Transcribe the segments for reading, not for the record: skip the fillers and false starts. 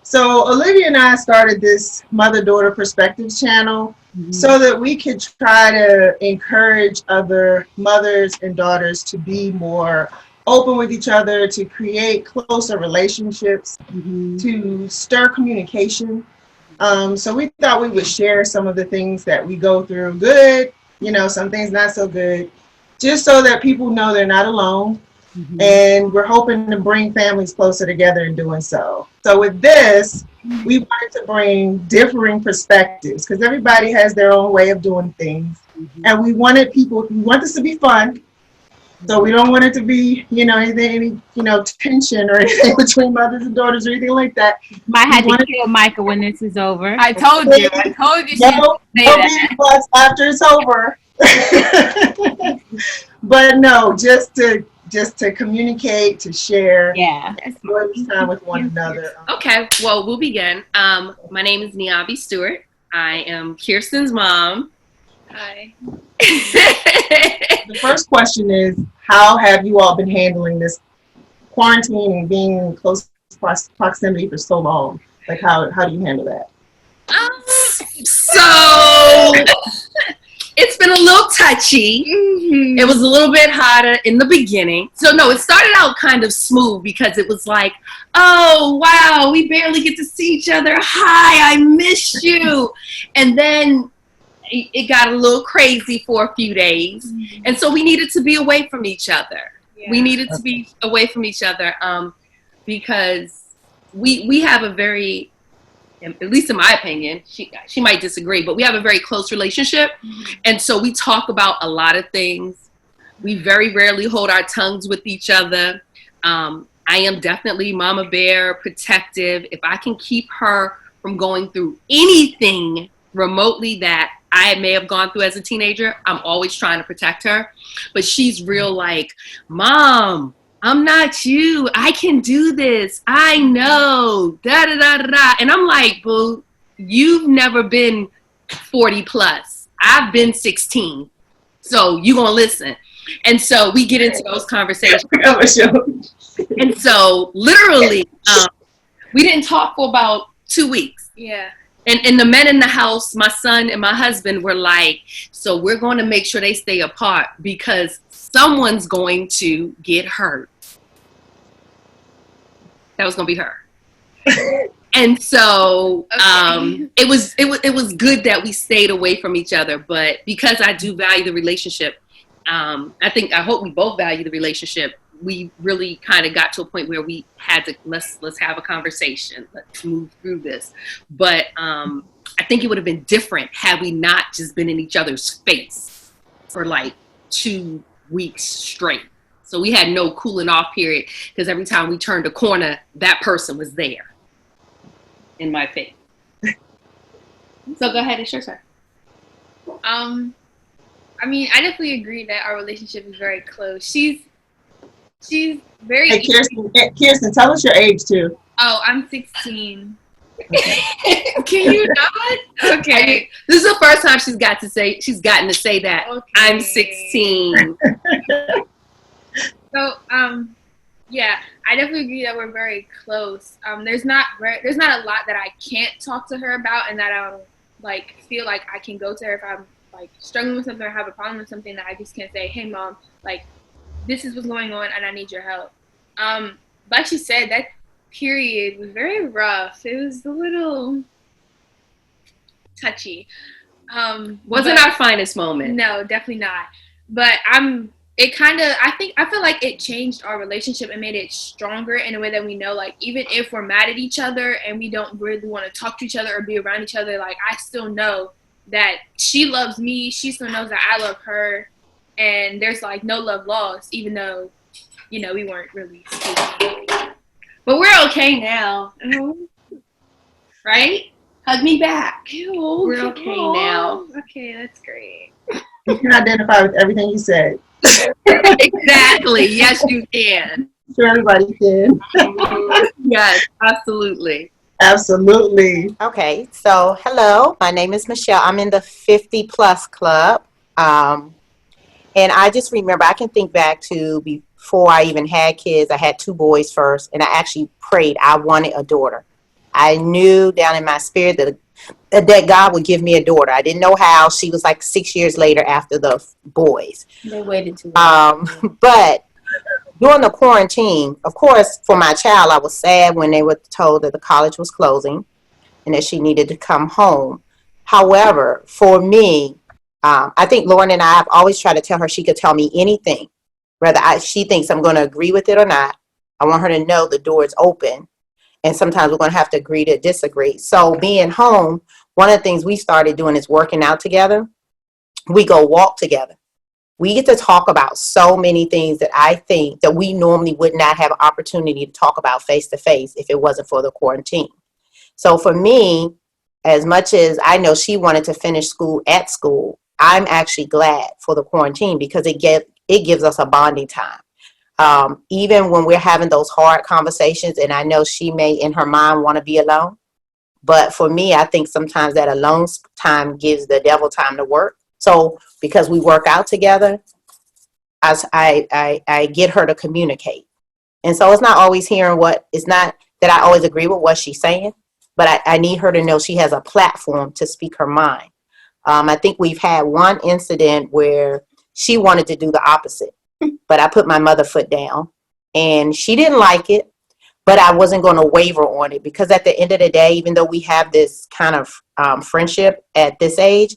So Olivia and I started this mother-daughter perspectives channel so that we could try to encourage other mothers and daughters to be more open with each other, to create closer relationships, to stir communication. So we thought we would share some of the things that we go through, good, some things not so good, just so that people know they're not alone. And we're hoping to bring families closer together in doing so. So with this, we wanted to bring differing perspectives because everybody has their own way of doing things. And we want this to be fun. So we don't want it to be, any tension or anything between mothers and daughters or anything like that. Might have to kill Micah when this is over. I told you she no beating butts after it's over. But no, just to communicate, to share, enjoy time with one another. Okay, well, we'll begin. My name is Niambi Stewart. I am Kirsten's mom. Hi. The first question is, how have you all been handling this quarantine and being in close proximity for so long? Like, how do you handle that? So it's been a little touchy. It was a little bit hotter in the beginning. So no, it started out kind of smooth because it was like, oh, wow, we barely get to see each other. Hi, I miss you. And then it got a little crazy for a few days. And so we needed to be away from each other. Yeah. We needed to be away from each other because we have a very, at least in my opinion, she might disagree, but we have a very close relationship. And so we talk about a lot of things. We very rarely hold our tongues with each other. I am definitely mama bear, protective. If I can keep her from going through anything remotely that I may have gone through as a teenager, I'm always trying to protect her. But she's real like, Mom, I'm not you. I can do this. I know. Da da da da da. And I'm like, boo, you've never been 40 plus. I've been 16. So you gonna listen. And so we get into those conversations. And so literally, we didn't talk for about 2 weeks. Yeah. And the men in the house, my son and my husband, were like, so we're going to make sure they stay apart because someone's going to get hurt. That was going to be her. And so it was good that we stayed away from each other. But because I do value the relationship, I hope we both value the relationship. We really kind of got to a point where we had to let's have a conversation. Let's move through this. But I think it would have been different had we not just been in each other's face for like 2 weeks straight. So we had no cooling off period because every time we turned a corner, that person was there in my face. So go ahead, it's your turn. I mean, I definitely agree that our relationship is very close. She's very. Hey, Kirsten, tell us your age too. Oh, I'm 16. Okay. Can you not? Okay. This is the first time she's gotten to say that. Okay. I'm 16. So, yeah, I definitely agree that we're very close. There's not a lot that I can't talk to her about, and that I don't feel like I can go to her if I'm like struggling with something or have a problem with something that I just can't say, hey Mom, like this is what's going on and I need your help. Like she said, that period was very rough. It was a little touchy. Wasn't our finest moment. No, definitely not. But I feel like it changed our relationship and made it stronger in a way that we know, like, even if we're mad at each other and we don't really want to talk to each other or be around each other, like, I still know that she loves me. She still knows that I love her. And there's, like, no love lost, even though, we weren't really speaking. But we're okay now. Right? Hug me back. Ew, we're okay now. Okay, that's great. You can identify with everything you said. Exactly. Yes, you can. Sure, everybody can. Yes, absolutely. Absolutely. Okay, so hello, my name is Michelle. I'm in the 50 plus club. And I just remember, I can think back to before I even had kids. I had 2 boys first, and I actually prayed. I wanted a daughter. I knew down in my spirit that God would give me a daughter. I didn't know how. She was like 6 years later after the boys. They waited too long. But during the quarantine, of course, for my child, I was sad when they were told that the college was closing and that she needed to come home. However, for me, I think Lauren and I have always tried to tell her she could tell me anything, whether she thinks I'm going to agree with it or not. I want her to know the door is open, and sometimes we're going to have to agree to disagree. So being home, one of the things we started doing is working out together. We go walk together. We get to talk about so many things that I think that we normally would not have an opportunity to talk about face to face if it wasn't for the quarantine. So for me, as much as I know she wanted to finish school at school, I'm actually glad for the quarantine because it gives us a bonding time. Even when we're having those hard conversations, and I know she may in her mind want to be alone, but for me, I think sometimes that alone time gives the devil time to work. So because we work out together, I get her to communicate. And so it's not always it's not that I always agree with what she's saying, but I need her to know she has a platform to speak her mind. I think we've had one incident where she wanted to do the opposite, but I put my mother foot down and she didn't like it, but I wasn't going to waver on it because at the end of the day, even though we have this kind of friendship at this age,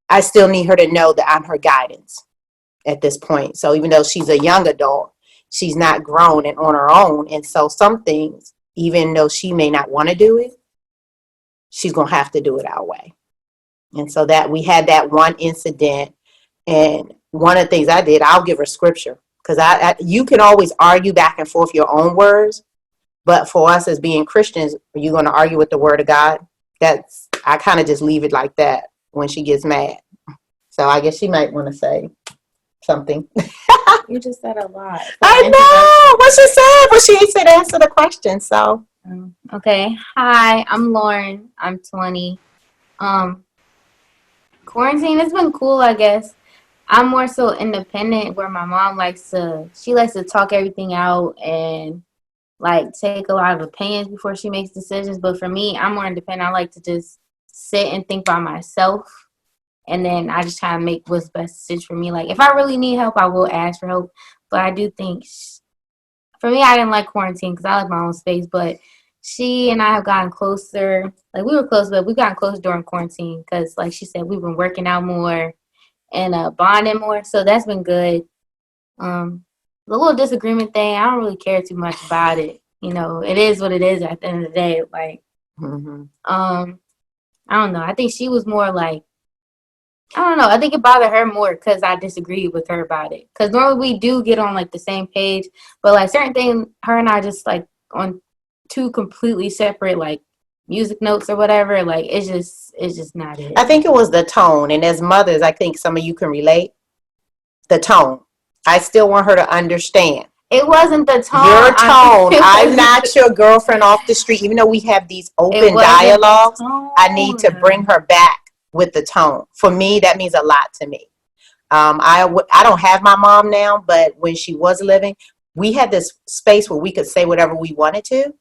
I still need her to know that I'm her guidance at this point. So even though she's a young adult, she's not grown and on her own. And so some things, even though she may not want to do it, she's going to have to do it our way. And so that we had that one incident. And one of the things I did, I'll give her scripture because you can always argue back and forth your own words. But for us as being Christians, are you going to argue with the word of God? I kind of just leave it like that when she gets mad. So I guess she might want to say something. You just said a lot. I know what she said, but she said answer the question. So okay. Hi, I'm Lauren. I'm 20. Quarantine has been cool, I guess. I'm more so independent where my mom likes to talk everything out and like take a lot of opinions before she makes decisions. But for me, I'm more independent. I like to just sit and think by myself. And then I just try to make what's best decision for me. Like if I really need help, I will ask for help. But I do think for me, I didn't like quarantine because I like my own space. But she and I have gotten closer. Like we were close, but we've gotten close during quarantine because, like she said, we've been working out more and bonding more. So that's been good. The little disagreement thing, I don't really care too much about it. You know, it is what it is at the end of the day. Like, I don't know. I think she was more like, I don't know. I think it bothered her more because I disagreed with her about it. Because normally we do get on like the same page, but like certain things, her and I just like on two completely separate like music notes or whatever. Like it's just not it. I think it was the tone, and as mothers, I think some of you can relate. The tone. I still want her to understand. It wasn't the tone. Your tone. I'm not your girlfriend off the street. Even though we have these open dialogues, I need to bring her back with the tone. For me, that means a lot to me. I don't have my mom now, but when she was living, we had this space where we could say whatever we wanted to,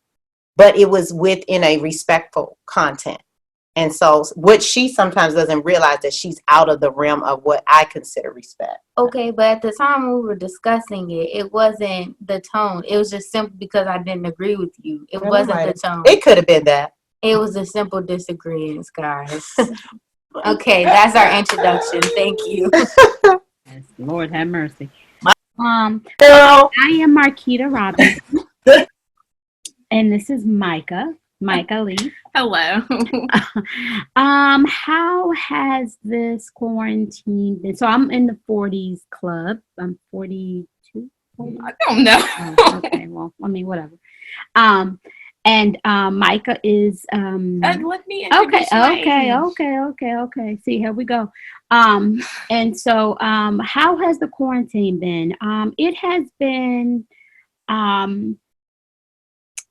but it was within a respectful content. And so what she sometimes doesn't realize that she's out of the realm of what I consider respect. Okay, but at the time we were discussing it, it wasn't the tone. It was just simply because I didn't agree with you. It wasn't the tone. It could have been that. It was a simple disagreement, guys. Okay, that's our introduction. Thank you. Yes, Lord have mercy. Girl. I am Marquita Robinson, and this is Micah Lee. Hello. How has this quarantine been? So I'm in the 40s club. I'm 42. I don't know. Oh, okay, well, I mean, whatever. And Micah is Let me introduce okay. See, here we go. And so how has the quarantine been? It has been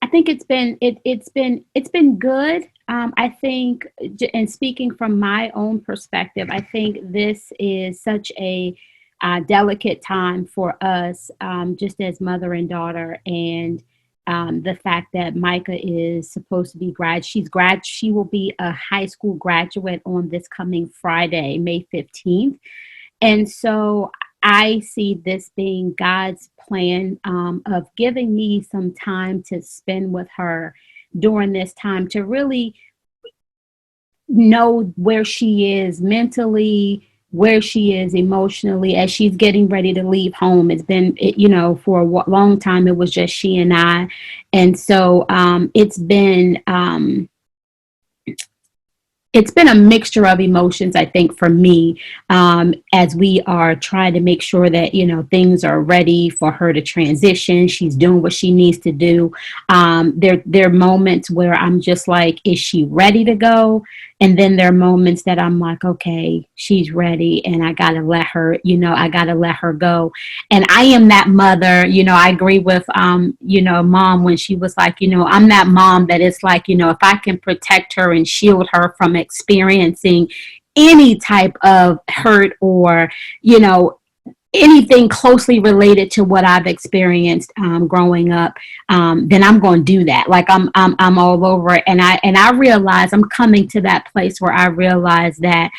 I think it's been good. I think, and speaking from my own perspective, I think this is such a delicate time for us, just as mother and daughter, and the fact that Micah is supposed to be she will be a high school graduate on this coming Friday, May 15th. And so I see this being God's plan of giving me some time to spend with her during this time to really know where she is mentally, where she is emotionally as she's getting ready to leave home. It's been, for a long time, it was just she and I. And so it's been a mixture of emotions, I think, for me, as we are trying to make sure that, things are ready for her to transition. She's doing what she needs to do. There are moments where I'm just like, is she ready to go? And then there are moments that I'm like, okay, she's ready, and I got to let her, I got to let her go. And I am that mother, I agree with, mom when she was like, I'm that mom that it's like, if I can protect her and shield her from experiencing any type of hurt or, anything closely related to what I've experienced growing up, then I'm going to do that. Like I'm all over it. And I realize I'm coming to that place where I realize that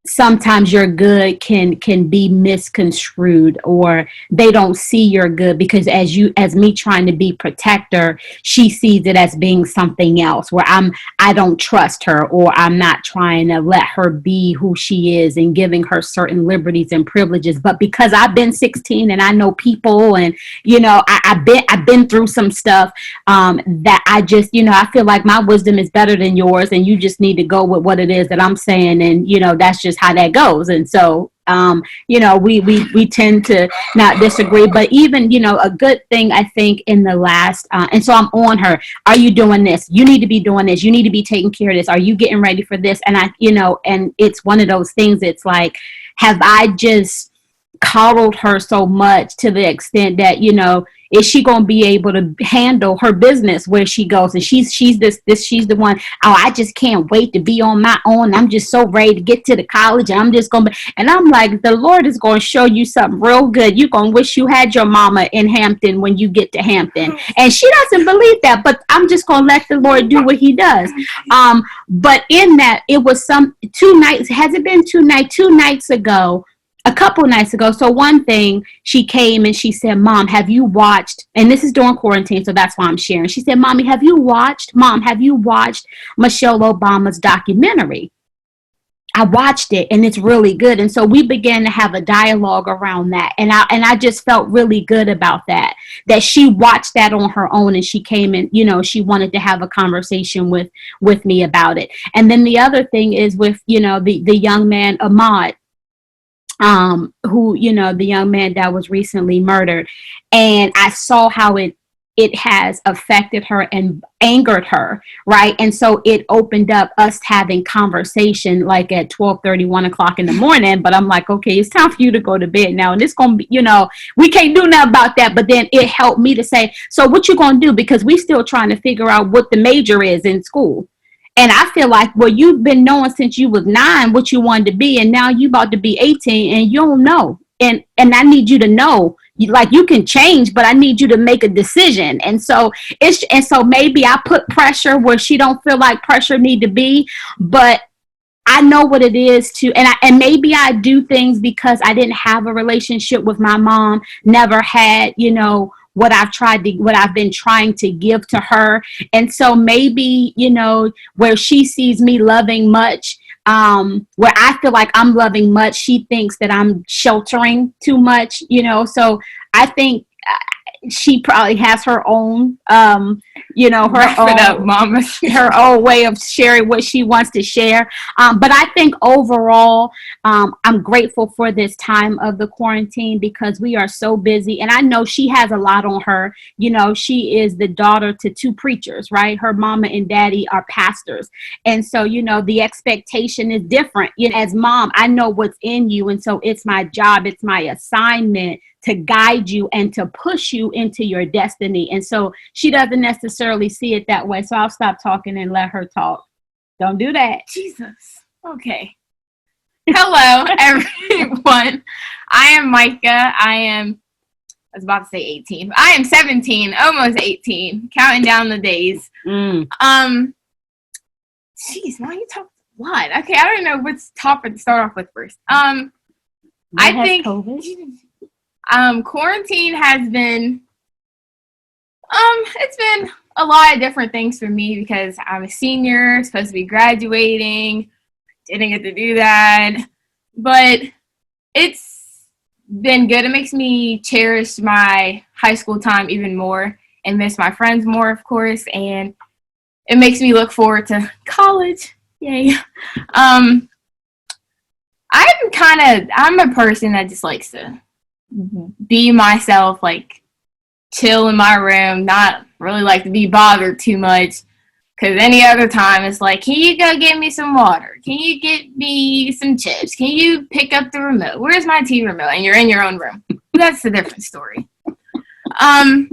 sometimes your good can be misconstrued, or they don't see your good because as me trying to be protector, she sees it as being something else where I don't trust her, or I'm not trying to let her be who she is and giving her certain liberties and privileges. But because I've been 16 and I know people, and I've been through some stuff that I just I feel like my wisdom is better than yours, and you just need to go with what it is that I'm saying, and that's just how that goes. And so we tend to not disagree, but even a good thing I think in the last and so I'm on her, are you doing this? You need to be doing this, you need to be taking care of this, are you getting ready for this? And and it's one of those things, it's like, have I just coddled her so much to the extent that is she going to be able to handle her business where she goes? And she's the one, oh, I just can't wait to be on my own. I'm just so ready to get to the college, and I'm just going to, and I'm like, the Lord is going to show you something real good. You're going to wish you had your mama in Hampton when you get to Hampton. And she doesn't believe that, but I'm just going to let the Lord do what he does. But in that, it was 2 nights, has it been 2 nights? 2 nights ago, a couple nights ago. So one thing, she came and she said, Mom, have you watched, and this is during quarantine, so that's why I'm sharing. She said, Mom, have you watched Michelle Obama's documentary? I watched it, and it's really good. And so we began to have a dialogue around that. And I just felt really good about that she watched that on her own, and she came and, she wanted to have a conversation with me about it. And then the other thing is with, the young man, Ahmaud, who, the young man that was recently murdered. And I saw how it has affected her and angered her, right? And so it opened up us having conversation like at 12:30, 1 o'clock in the morning. But I'm like, okay, it's time for you to go to bed now. And it's going to be, we can't do nothing about that. But then it helped me to say, so what you going to do? Because we still trying to figure out what the major is in school. And I feel like, well, you've been knowing since you was 9 what you wanted to be, and now you about to be 18 and you don't know. And I need you to know, like, you can change, but I need you to make a decision. And so maybe I put pressure where she don't feel like pressure need to be, but I know what it is to, and maybe I do things because I didn't have a relationship with my mom, never had, what I've been trying to give to her. And so maybe, where she sees me loving much, where I feel like I'm loving much, she thinks that I'm sheltering too much, so I think she probably has her own, her own way of sharing what she wants to share. But I think overall, I'm grateful for this time of the quarantine because we are so busy. And I know she has a lot on her. She is the daughter to 2 preachers, right? Her mama and daddy are pastors. And so, the expectation is different. As mom, I know what's in you. And so it's my job, it's my assignment to guide you and to push you into your destiny. And so she doesn't necessarily see it that way. So I'll stop talking and let her talk. Don't do that. Jesus. Okay. Hello, everyone. I am Micah. I am was about to say 18. I am 17, almost 18, counting down the days. Mm. Jeez, why you talk a lot? Okay, I don't know what's topic to start off with first. What I has think COVID? Quarantine has been it's been a lot of different things for me because I'm a senior, supposed to be graduating, didn't get to do that, but it's been good. It makes me cherish my high school time even more and miss my friends more, of course, and it makes me look forward to college. Yay. I'm a person that just likes to be myself, like chill in my room, not really like to be bothered too much. Because any other time it's like, can you go get me some water? Can you get me some chips? Can you pick up the remote? Where's my TV remote? And you're in your own room. That's a different story. I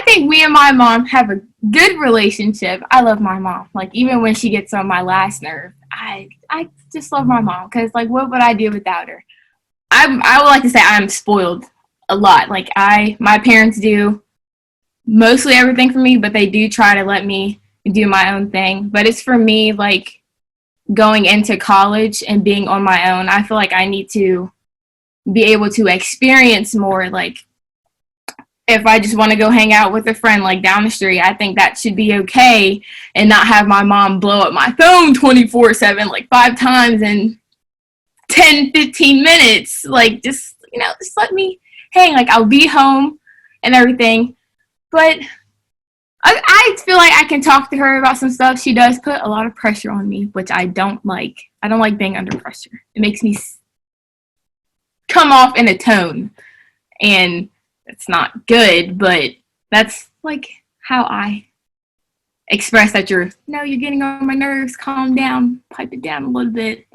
think me and my mom have a good relationship. I love my mom. Like, even when she gets on my last nerve, I just love my mom. Because, like, what would I do without her? I would like to say I'm spoiled a lot. Like, my parents do mostly everything for me, but they do try to let me do my own thing. But it's for me, like, going into college and being on my own, I feel like I need to be able to experience more. Like, if I just want to go hang out with a friend, like, down the street, I think that should be okay, and not have my mom blow up my phone 24/7, like 5 times in 10, 15 minutes. Like, just let me hang. Like, I'll be home and everything. But I feel like I can talk to her about some stuff. She does put a lot of pressure on me, which I don't like. I don't like being under pressure. It makes me come off in a tone, and it's not good, but that's, like, how I express that you're getting on my nerves. Calm down. Pipe it down a little bit.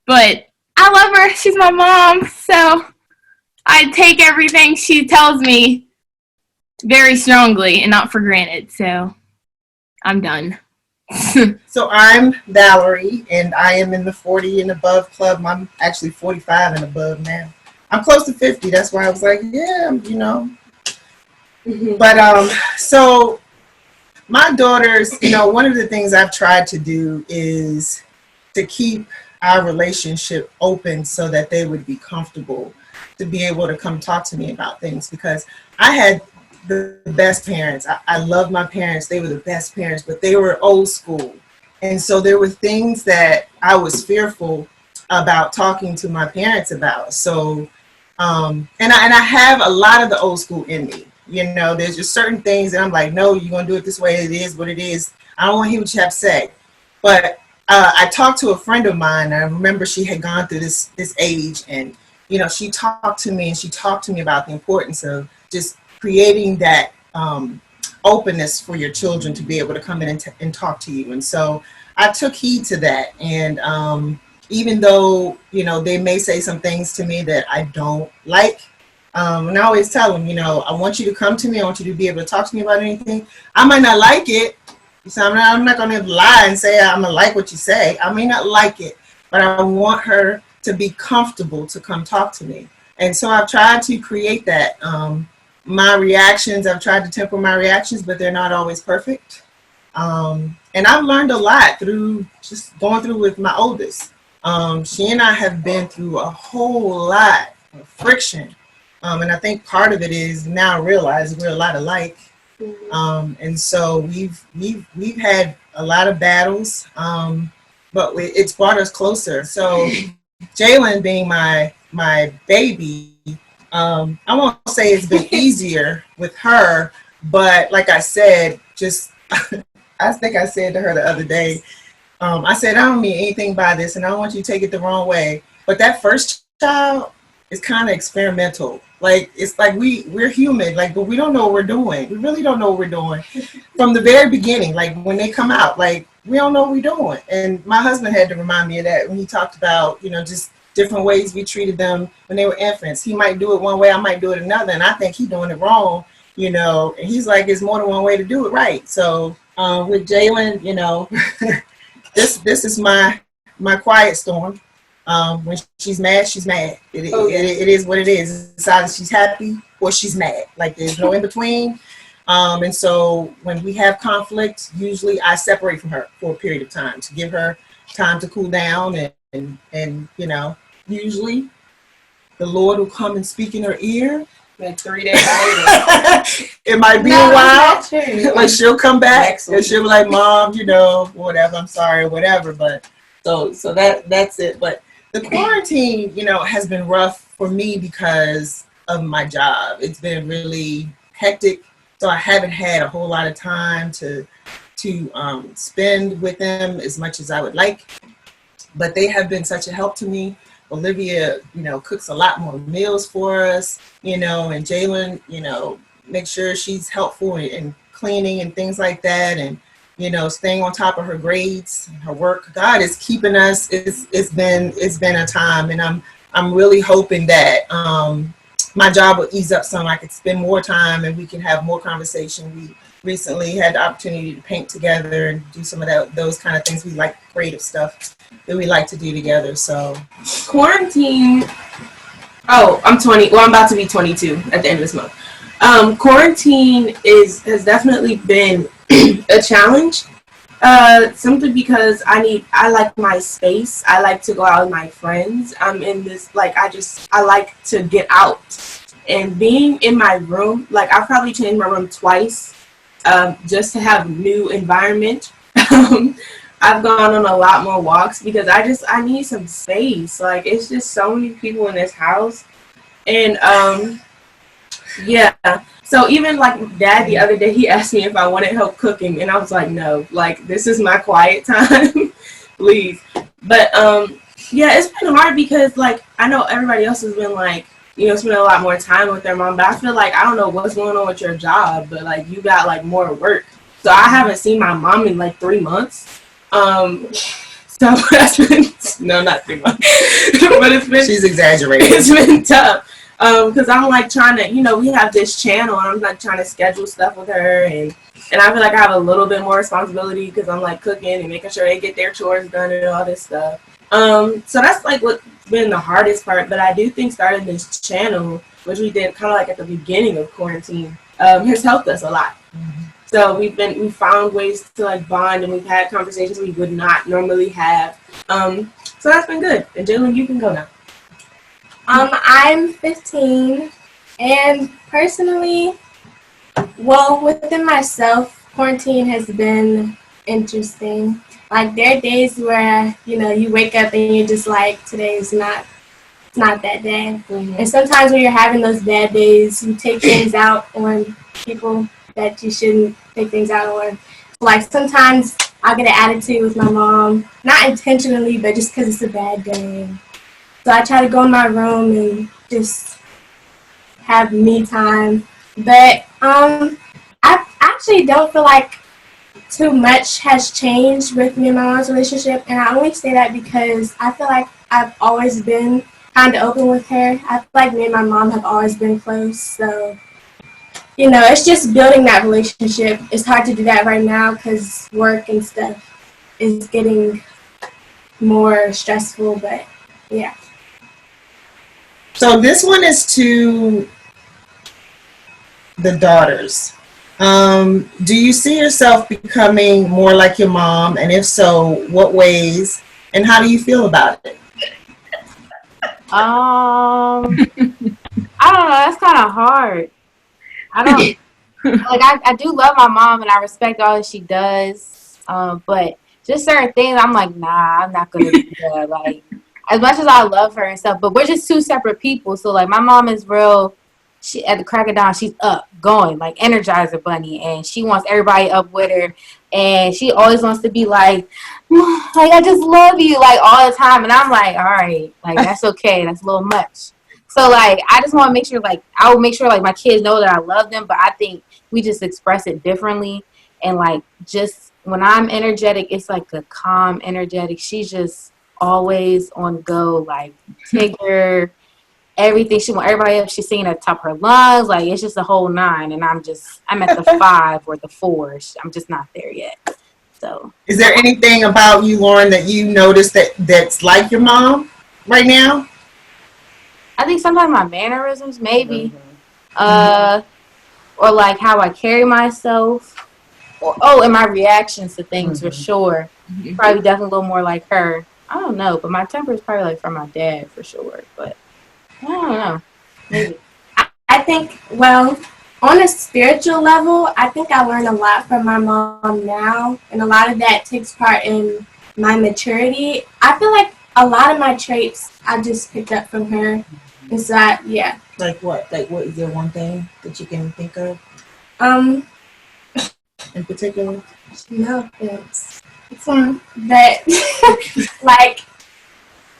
But I love her. She's my mom, so I take everything she tells me very strongly and not for granted. So I'm done. So I'm Valerie, and I am in the 40 and above club. I'm actually 45 and above now. I'm close to 50. That's why I was like, yeah, But so my daughters, one of the things I've tried to do is to keep our relationship open so that they would be comfortable to be able to come talk to me about things, because I had the best parents. I love my parents. They were the best parents, but they were old school. And so there were things that I was fearful about talking to my parents about. So, and I have a lot of the old school in me. There's just certain things that I'm like, no, you're going to do it this way. It is what it is. I don't want to hear what you have to say. But I talked to a friend of mine. I remember she had gone through this age, and, she talked to me, and she talked to me about the importance of just creating that openness for your children to be able to come in and talk to you. And so I took heed to that. And even though, they may say some things to me that I don't like, and I always tell them, I want you to come to me. I want you to be able to talk to me about anything. I might not like it. So I'm not going to lie and say I'm going to like what you say. I may not like it, but I want her to be comfortable to come talk to me. And so I've tried to create that. My reactions, I've tried to temper my reactions, but they're not always perfect. And I've learned a lot through just going through with my oldest. She and I have been through a whole lot of friction. And I think part of it is now I realize we're a lot alike. And so we've had a lot of battles, but it's brought us closer. So Jalen being my baby, I won't say it's been easier with her, but like I said, I think I said to her the other day, I said, I don't mean anything by this, and I don't want you to take it the wrong way. But that first child is kind of experimental. Like, it's like we're human, like, but we don't know what we're doing. We really don't know what we're doing from the very beginning. Like, when they come out, like, we don't know what we're doing. And my husband had to remind me of that when he talked about, just different ways we treated them when they were infants. He might do it one way, I might do it another, and I think he's doing it wrong, and he's like, there's more than one way to do it right. So with Jalen, this is my quiet storm. When she's mad, she's mad. It is what it is. It's either she's happy or she's mad. Like there's no in between. And so when we have conflict, usually I separate from her for a period of time to give her time to cool down, and you know, usually the Lord will come and speak in her ear. Like 3 days later. It might be a while. Like she'll come back and she'll be like, Mom, you know, whatever, I'm sorry, whatever. But so that's it. But the quarantine, you know, has been rough for me because of my job. It's been really hectic. So I haven't had a whole lot of time to spend with them as much as I would like. But they have been such a help to me. Olivia, you know, cooks a lot more meals for us, you know, and Jalen, you know, make sure she's helpful in cleaning and things like that, and, you know, staying on top of her grades, her work. God is keeping us. It's been a time, and I'm really hoping that my job will ease up some. I could spend more time and we can have more conversation. We recently had the opportunity to paint together and do some of those kind of things. We like creative stuff that we like to do together. So quarantine. Oh, I'm 20. Well, I'm about to be 22 at the end of this month. Quarantine has definitely been a challenge. Simply because I like my space. I like to go out with my friends. I'm in this, like, I like to get out. And being in my room, like, I've probably changed my room twice, just to have new environment. I've gone on a lot more walks because I need some space. Like, it's just so many people in this house. And, yeah. So even like Dad the other day, he asked me if I wanted help cooking, and I was like, no, like, this is my quiet time, please. But yeah, it's been hard because, like, I know everybody else has been, like, you know, spending a lot more time with their mom, but I feel like I don't know what's going on with your job, but, like, you got, like, more work. So I haven't seen my mom in like 3 months. So that's been, no, not 3 months, but it's been, she's exaggerating. It's been tough. Because I'm like trying to, you know, we have this channel and I'm like trying to schedule stuff with her, and I feel like I have a little bit more responsibility because I'm like cooking and making sure they get their chores done and all this stuff. So that's like what's been the hardest part. But I do think starting this channel, which we did kind of like at the beginning of quarantine, has helped us a lot. Mm-hmm. So we found ways to like bond, and we've had conversations we would not normally have. So that's been good. And Jalen, you can go now. I'm 15, and personally, well, within myself, quarantine has been interesting. Like, there are days where, you know, you wake up and you're just like, today's not that day. Mm-hmm. And sometimes when you're having those bad days, you take things out on people that you shouldn't take things out on. Like, sometimes I'll get an attitude with my mom, not intentionally, but just because it's a bad day. So I try to go in my room and just have me time. But I actually don't feel like too much has changed with me and my mom's relationship. And I only say that because I feel like I've always been kind of open with her. I feel like me and my mom have always been close. So, you know, it's just building that relationship. It's hard to do that right now because work and stuff is getting more stressful. But, yeah. So this one is to the daughters. Do you see yourself becoming more like your mom? And if so, what ways? And how do you feel about it? I don't know. That's kind of hard. I don't like. I do love my mom and I respect all that she does. But just certain things, I'm like, nah, I'm not gonna do that. Like, as much as I love her and stuff, but we're just two separate people. So, like, my mom is real, she at the crack of dawn, she's up, going, like, Energizer Bunny, and she wants everybody up with her, and she always wants to be like, I just love you, like, all the time, and I'm like, all right, like, that's okay, that's a little much. So, like, I just want to make sure, like, I will make sure, like, my kids know that I love them, but I think we just express it differently, and, like, just when I'm energetic, it's like a calm, energetic, she's just always on go, like Tigger, everything. She want everybody up. She's singing at the top of her lungs. Like, it's just a whole 9. And I'm at the 5 or the 4. I'm just not there yet. So, is there anything about you, Lauren, that you noticed that's like your mom? right now? I think sometimes my mannerisms, maybe. Mhm. Or like how I carry myself. Or, and my reactions to things for sure. Probably definitely a little more like her. I don't know, but my temper is probably like from my dad for sure. But I don't know. Maybe. I think, well, on a spiritual level, I think I learn a lot from my mom now, and a lot of that takes part in my maturity. I feel like a lot of my traits I just picked up from her. And so, yeah. Like what? Like what is there one thing that you can think of in particular? No, it's fine. But, like,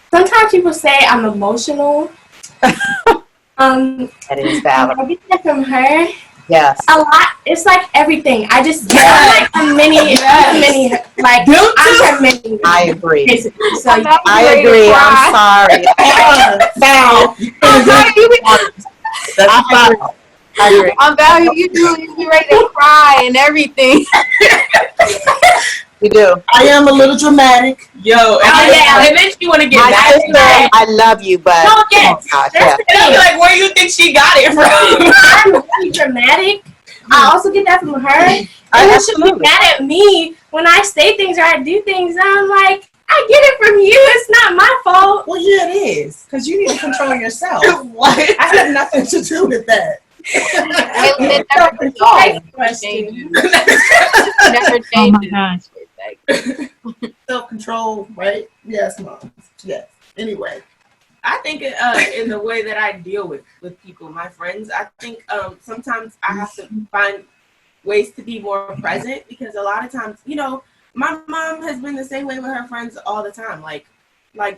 sometimes people say I'm emotional. That is valid. I get that from her. Yes. A lot. It's like everything. I just I'm like a mini, like I'm her mini. I agree. Basically. So I agree. I'm sorry. Now, I agree. On value, you be ready to cry and everything. You do. I am a little dramatic. Yo, it makes me want to get My mad. sister, I love you, but No, yes. gosh, That's the And I'll be thing. like, where do you think she got it from? I'm really dramatic. I also get that from her. And then she'll be absolutely. mad at me when I say things or I do things. And I'm like, I get it from you. It's not my fault. Well, yeah, it is. Because you need to control yourself. What? I have nothing to do with that. Next question. Never Oh my changes. gosh. Self-control, right? Yes, Mom. Yes. Anyway. I think in the way that I deal with people, my friends, I think sometimes I have to find ways to be more present, because a lot of times, you know, my mom has been the same way with her friends all the time. Like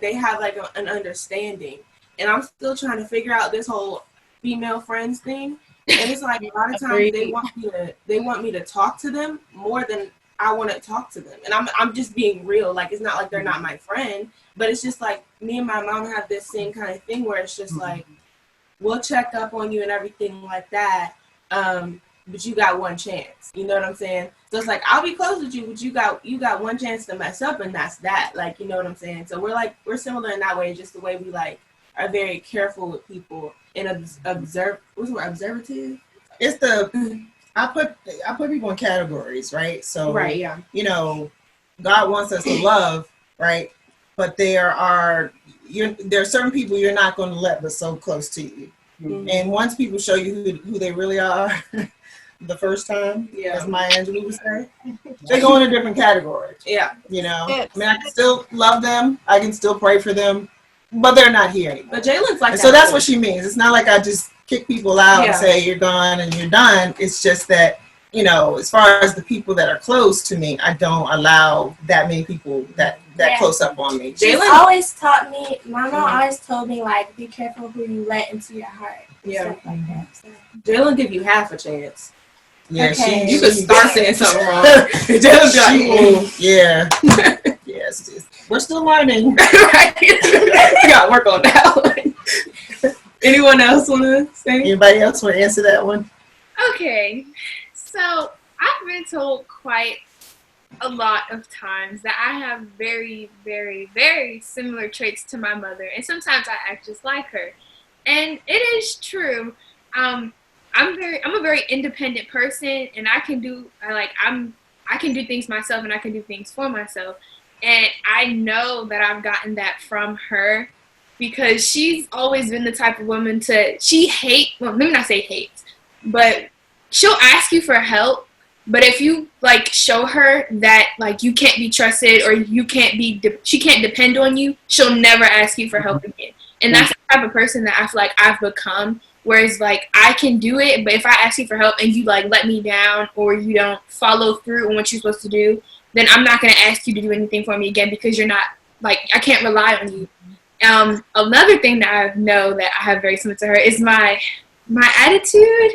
they have like an understanding, and I'm still trying to figure out this whole female friends thing. And it's like a lot of times they want me to talk to them more than I want to talk to them. And I'm just being real. Like, it's not like they're not my friend, but it's just like me and my mom have this same kind of thing where it's just like, we'll check up on you and everything like that. But you got one chance. You know what I'm saying? So it's like, I'll be close with you, but you got one chance to mess up, and that's that. Like, you know what I'm saying? So we're similar in that way, just the way we like are very careful with people and observative. It's the I put people in categories, right? So Right, yeah. you know, God wants us to love, right? But there are certain people you're not going to let but so close to you. Mm-hmm. And once people show you who they really are the first time, as Maya Angelou would say, they go in a different category. Yeah. You know, I mean, I can still love them, I can still pray for them, but they're not here anymore. But Jalen's like And that. so that's what she means. It's not like I just kick people out and Yeah. say you're gone and you're done. It's just that, you know, as far as the people that are close to me, I don't allow that many people that Yeah. close up on me. She's Jalen- always taught me, my mom always told me, like, be careful who you let into your heart. and Yeah. Stuff like that. So. Jalen give you half a chance. Yeah, Okay. You could start saying something wrong. Jalen's be like, ooh. yeah. Yes. We're still learning. Right? You gotta work on that one. Anyone else want to say? Anybody else want to answer that one? Okay, so I've been told quite a lot of times that I have very, very, very similar traits to my mother, and sometimes I act just like her, and it is true. I'm a very independent person, and I can do things myself, and I can do things for myself, and I know that I've gotten that from her. Because she's always been the type of woman let me not say hates, but she'll ask you for help. But if you like show her that like you can't be trusted or she can't depend on you, she'll never ask you for help again. And that's the type of person that I feel like I've become. Whereas like I can do it, but if I ask you for help and you like let me down or you don't follow through on what you're supposed to do, then I'm not gonna ask you to do anything for me again because you're not like I can't rely on you. Another thing that I know that I have very similar to her is my attitude.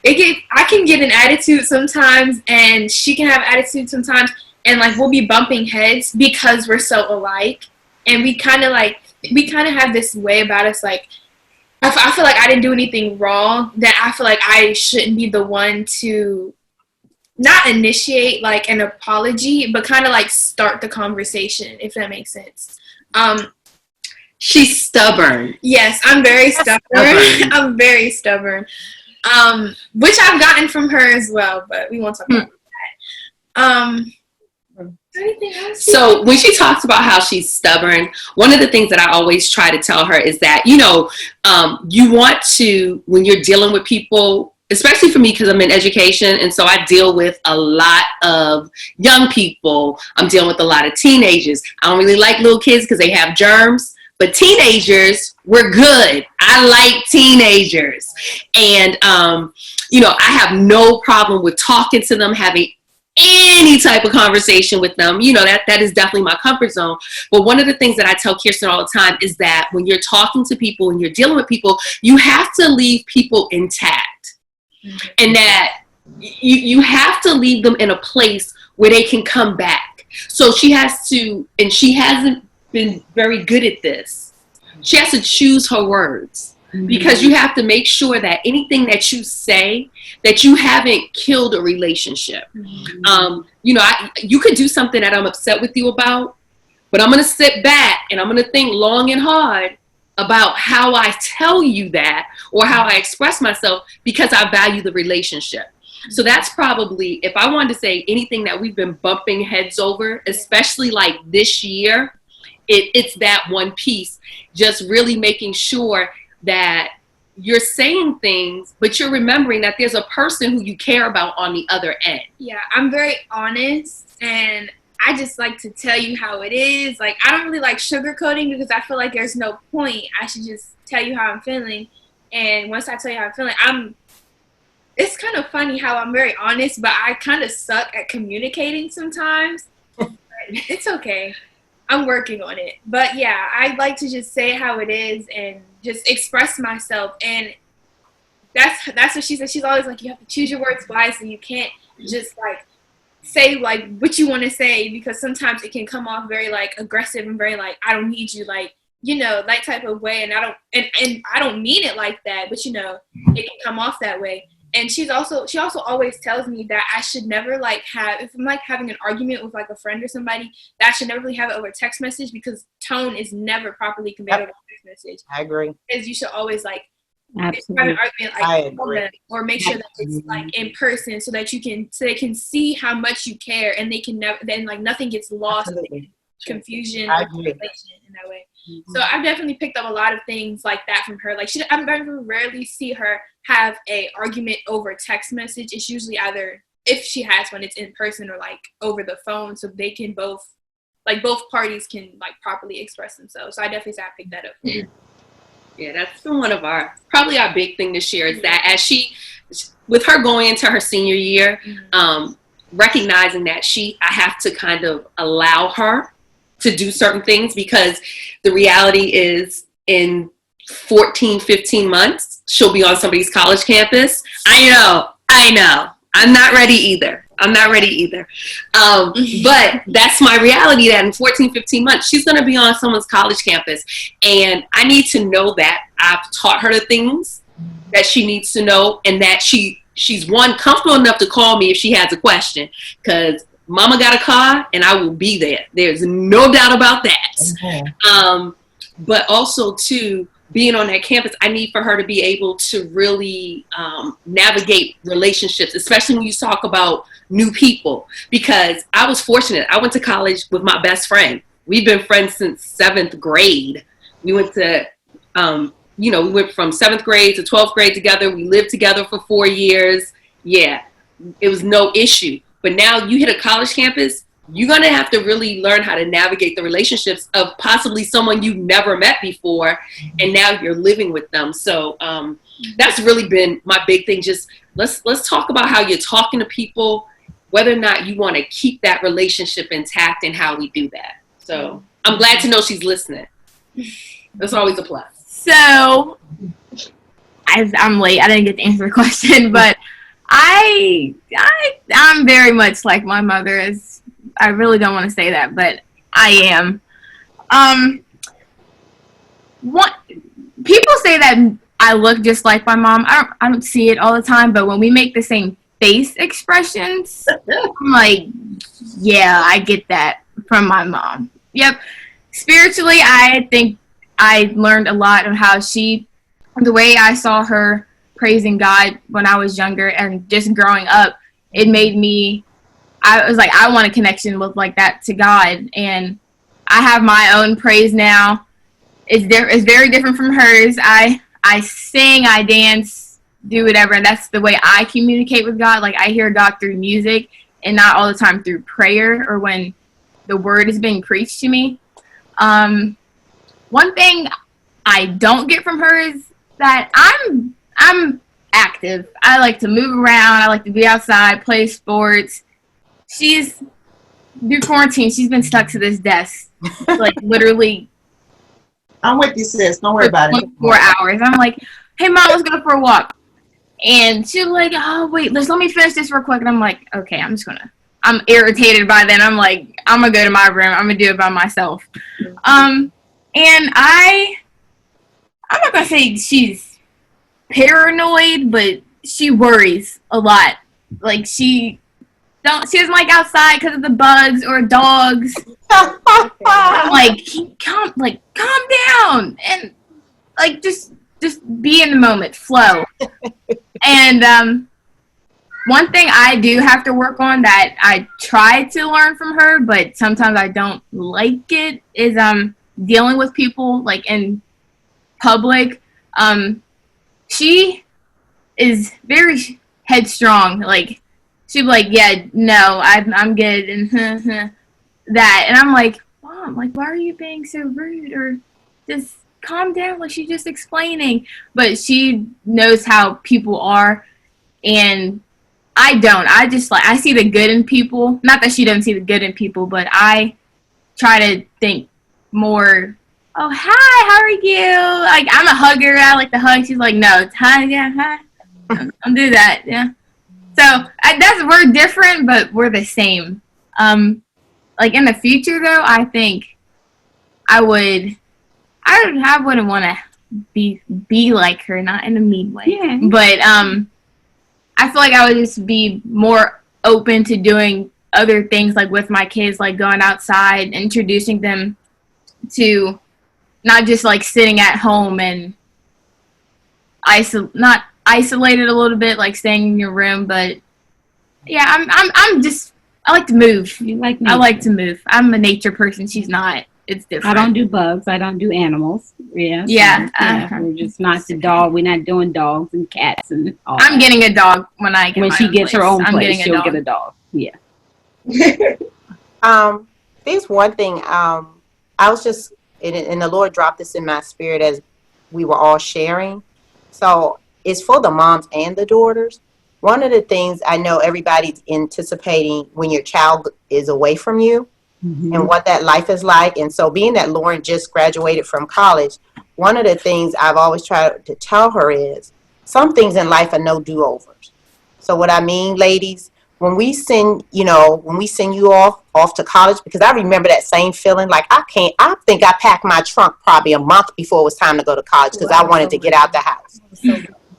I can get an attitude sometimes, and she can have attitude sometimes, and like we'll be bumping heads because we're so alike, and we kind of have this way about us. Like I feel like I didn't do anything wrong, that I feel like I shouldn't be the one to not initiate like an apology, but kind of like start the conversation, if that makes sense. She's stubborn. Yes, I'm very stubborn. stubborn. I'm very stubborn. Which I've gotten from her as well, but we won't talk about that. Anything else? So when she talks about how she's stubborn, one of the things that I always try to tell her is that, you want to, when you're dealing with people, especially for me, because I'm in education, and so I deal with a lot of young people. I'm dealing with a lot of teenagers. I don't really like little kids because they have germs, but teenagers, we're good. I like teenagers. And, I have no problem with talking to them, having any type of conversation with them. That is definitely my comfort zone. But one of the things that I tell Kirsten all the time is that when you're talking to people and you're dealing with people, you have to leave people intact. Mm-hmm. And that you have to leave them in a place where they can come back. So she has to, and she hasn't been very good at this. She has to choose her words. Because you have to make sure that anything that you say, that you haven't killed a relationship. You could do something that I'm upset with you about, but I'm going to sit back and I'm going to think long and hard about how I tell you that or how I express myself, because I value the relationship. So that's probably, if I wanted to say anything that we've been bumping heads over, especially like this year, it's that one piece, just really making sure that you're saying things, but you're remembering that there's a person who you care about on the other end. Yeah, I'm very honest, and I just like to tell you how it is. Like, I don't really like sugarcoating because I feel like there's no point. I should just tell you how I'm feeling. And once I tell you how I'm feeling, it's kind of funny how I'm very honest, but I kind of suck at communicating sometimes. It's okay. I'm working on it. But yeah, I like to just say how it is and just express myself. And that's what she said. She's always like, you have to choose your words wisely. You can't just like say like what you want to say, because sometimes it can come off very like aggressive and very like, I don't need you, like, that type of way. And I don't mean it like that, but it can come off that way. And she also always tells me that I should never like if I'm like having an argument with like a friend or somebody, that I should never really have it over text message, because tone is never properly conveyed over text message. I agree. Because you should always like Absolutely. have an argument like call them, or make sure that it's like in person so they can see how much you care, and they can never then like nothing gets lost in confusion or relation in that way. Mm-hmm. So I've definitely picked up a lot of things like that from her. Like I very rarely see her have a argument over text message. It's usually either, if she has one, it's in person or like over the phone, so they can both parties can like properly express themselves. So I definitely say I picked that up. Yeah, that's been one of probably our big thing this year, is that as with her going into her senior year, recognizing that I have to kind of allow her to do certain things, because the reality is in 14, 15 months, she'll be on somebody's college campus. I know. I'm not ready either. But that's my reality, that in 14, 15 months, she's going to be on someone's college campus. And I need to know that I've taught her the things that she needs to know, and that she's comfortable enough to call me if she has a question, because Mama got a car and I will be there. There's no doubt about that. But also too, being on that campus, I need for her to be able to really navigate relationships, especially when you talk about new people. Because I was fortunate. I went to college with my best friend. We've been friends since 7th grade. We went to, we went from 7th grade to 12th grade together. We lived together for 4 years. Yeah, it was no issue. But now you hit a college campus, you're going to have to really learn how to navigate the relationships of possibly someone you never met before, and now you're living with them. So that's really been my big thing. Just let's talk about how you're talking to people, whether or not you want to keep that relationship intact, and how we do that. So I'm glad to know she's listening. That's always a plus. So I'm late. I didn't get to answer the question, but I'm very much like my mother is. I really don't want to say that, but I am. People say that I look just like my mom. I don't see it all the time, but when we make the same face expressions, I'm like, yeah, I get that from my mom. Yep. Spiritually, I think I learned a lot of how the way I saw her praising God when I was younger and just growing up, it made me, I was like, I want a connection with like that to God. And I have my own praise now. It's very different from hers. I sing, I dance, do whatever. And that's the way I communicate with God. Like I hear God through music and not all the time through prayer or when the word is being preached to me. One thing I don't get from her is that I'm active. I like to move around. I like to be outside, play sports. Through quarantine, she's been stuck to this desk, like literally. I'm with you, sis. Don't worry about it. 4 hours. I'm like, hey, Mom, let's go for a walk. And she's like, oh, wait, let me finish this real quick. And I'm like, okay, I'm irritated by that. I'm like, I'm going to go to my room. I'm going to do it by myself. And I'm not going to say she's paranoid, but she worries a lot. Like, she doesn't like outside because of the bugs or dogs. I'm like, calm down and like just be in the moment, flow. And one thing I do have to work on that I try to learn from her, but sometimes I don't like it, is dealing with people like in public. She is very headstrong. Like she'd be like, yeah, no, I'm good, and that. And I'm like, Mom, like, why are you being so rude? Or just calm down, like she's just explaining. But she knows how people are, and I don't. I just like, I see the good in people. Not that she doesn't see the good in people, but I try to think more, oh, hi, how are you? Like, I'm a hugger. I like to hug. She's like, no, it's hi, yeah, hi. I'll do that, yeah. So we're different, but we're the same. Like in the future, though, I think I wouldn't want to be like her, not in a mean way. Yeah. But I feel like I would just be more open to doing other things, like with my kids, like going outside, introducing them to not just like sitting at home and not isolated a little bit, like staying in your room. But yeah, I like to move. You like I like to move. I'm a nature person. She's not. It's different. I don't do bugs. I don't do animals. Yeah. Yeah. We're just not the dog. We're not doing dogs and cats and all. I'm getting a dog when I get when my she own gets her place. own I'm place. getting a She'll dog. get a dog. Yeah. There's one thing. I was just, and the Lord dropped this in my spirit as we were all sharing. So it's for the moms and the daughters. One of the things I know everybody's anticipating when your child is away from you, and what that life is like. And so being that Lauren just graduated from college, one of the things I've always tried to tell her is some things in life are no do-overs. So what I mean, ladies, when we send you off to college, because I remember that same feeling, like I think I packed my trunk probably a month before it was time to go to college because I wanted to get out the house.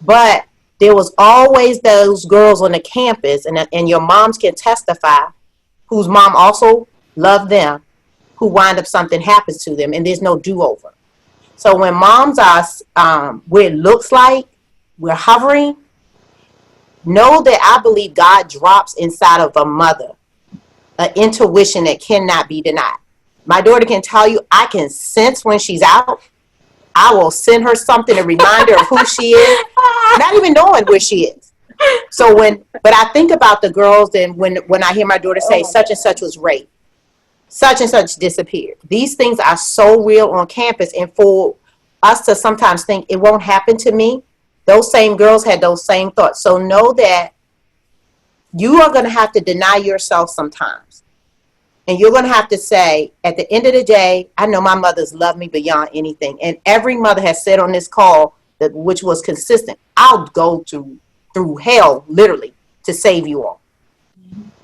But there was always those girls on the campus, and your moms can testify, whose mom also loved them, who wind up something happens to them, and there's no do-over. So when moms are where it looks like we're hovering, know that I believe God drops inside of a mother an intuition that cannot be denied. My daughter can tell you, I can sense when she's out. I will send her something, a reminder of who she is, not even knowing where she is. So but I think about the girls, and when I hear my daughter say such and such was raped, such and such disappeared. These things are so real on campus, and for us to sometimes think it won't happen to me, those same girls had those same thoughts. So know that you are going to have to deny yourself sometimes. And you're going to have to say, at the end of the day, I know my mothers love me beyond anything. And every mother has said on this call, which was consistent, I'll go through hell, literally, to save you all.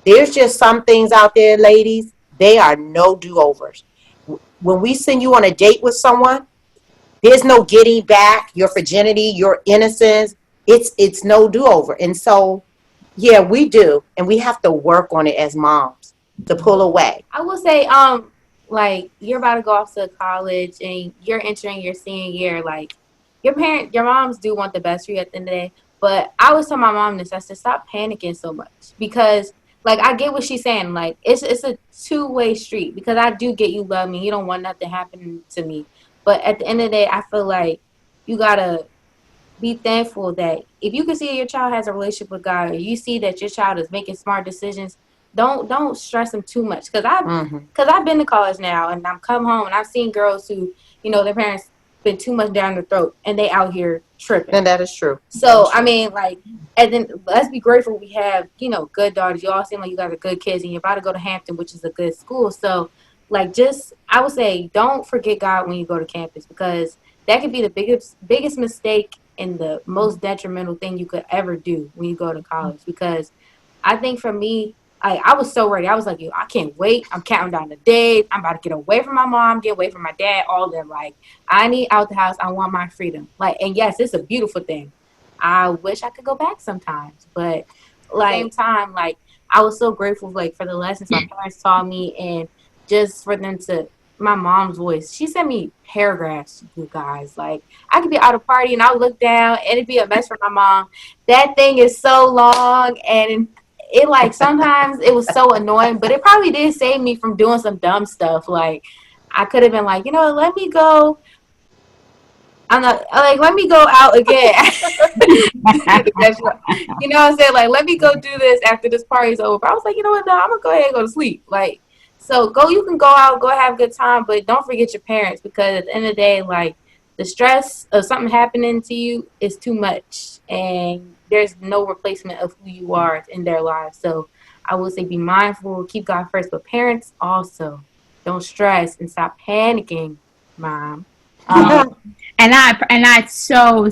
There's just some things out there, ladies, they are no do-overs. When we send you on a date with someone, there's no getting back your virginity, your innocence. It's no do-over. And so, yeah, we do. And we have to work on it as moms to pull away. I will say, like you're about to go off to college and you're entering your senior year, like your moms do want the best for you at the end of the day. But I always tell my mom this, I said, stop panicking so much, because like I get what she's saying. Like it's a two-way street, because I do get you love me, you don't want nothing happening to me. But at the end of the day, I feel like you gotta be thankful that if you can see your child has a relationship with God, or you see that your child is making smart decisions, don't stress them too much. I've been to college now, and I'm come home and I've seen girls who, their parents been too much down their throat and they out here tripping. And that is true. So I mean, like, and then let's be grateful we have good daughters. You all seem like you guys are good kids, and you're about to go to Hampton, which is a good school. So like, I would say don't forget God when you go to campus, because that could be the biggest mistake and the most detrimental thing you could ever do when you go to college. Because I think for me, I was so ready. I was like, I can't wait. I'm counting down the days. I'm about to get away from my mom, get away from my dad, all of them. Like, I need out the house. I want my freedom. Like, and yes, it's a beautiful thing. I wish I could go back sometimes. But like, same time, like, I was so grateful, like, for the lessons my parents taught me, and just for them to, my mom's voice, she sent me paragraphs, you guys. Like, I could be out of party and I'll look down and it'd be a mess for my mom. That thing is so long, and it, like, sometimes it was so annoying, but it probably did save me from doing some dumb stuff. Like, I could have been like, let me go. I'm not like, let me go out again. What I'm saying? Like, let me go do this after this party's over. I was like, you know what? No, I'm gonna go ahead and go to sleep. Like, so you can go out, go have a good time, but don't forget your parents, because at the end of the day, like, the stress of something happening to you is too much, and there's no replacement of who you are in their lives. So I will say, be mindful, keep God first, but parents also, don't stress and stop panicking, Mom. And I so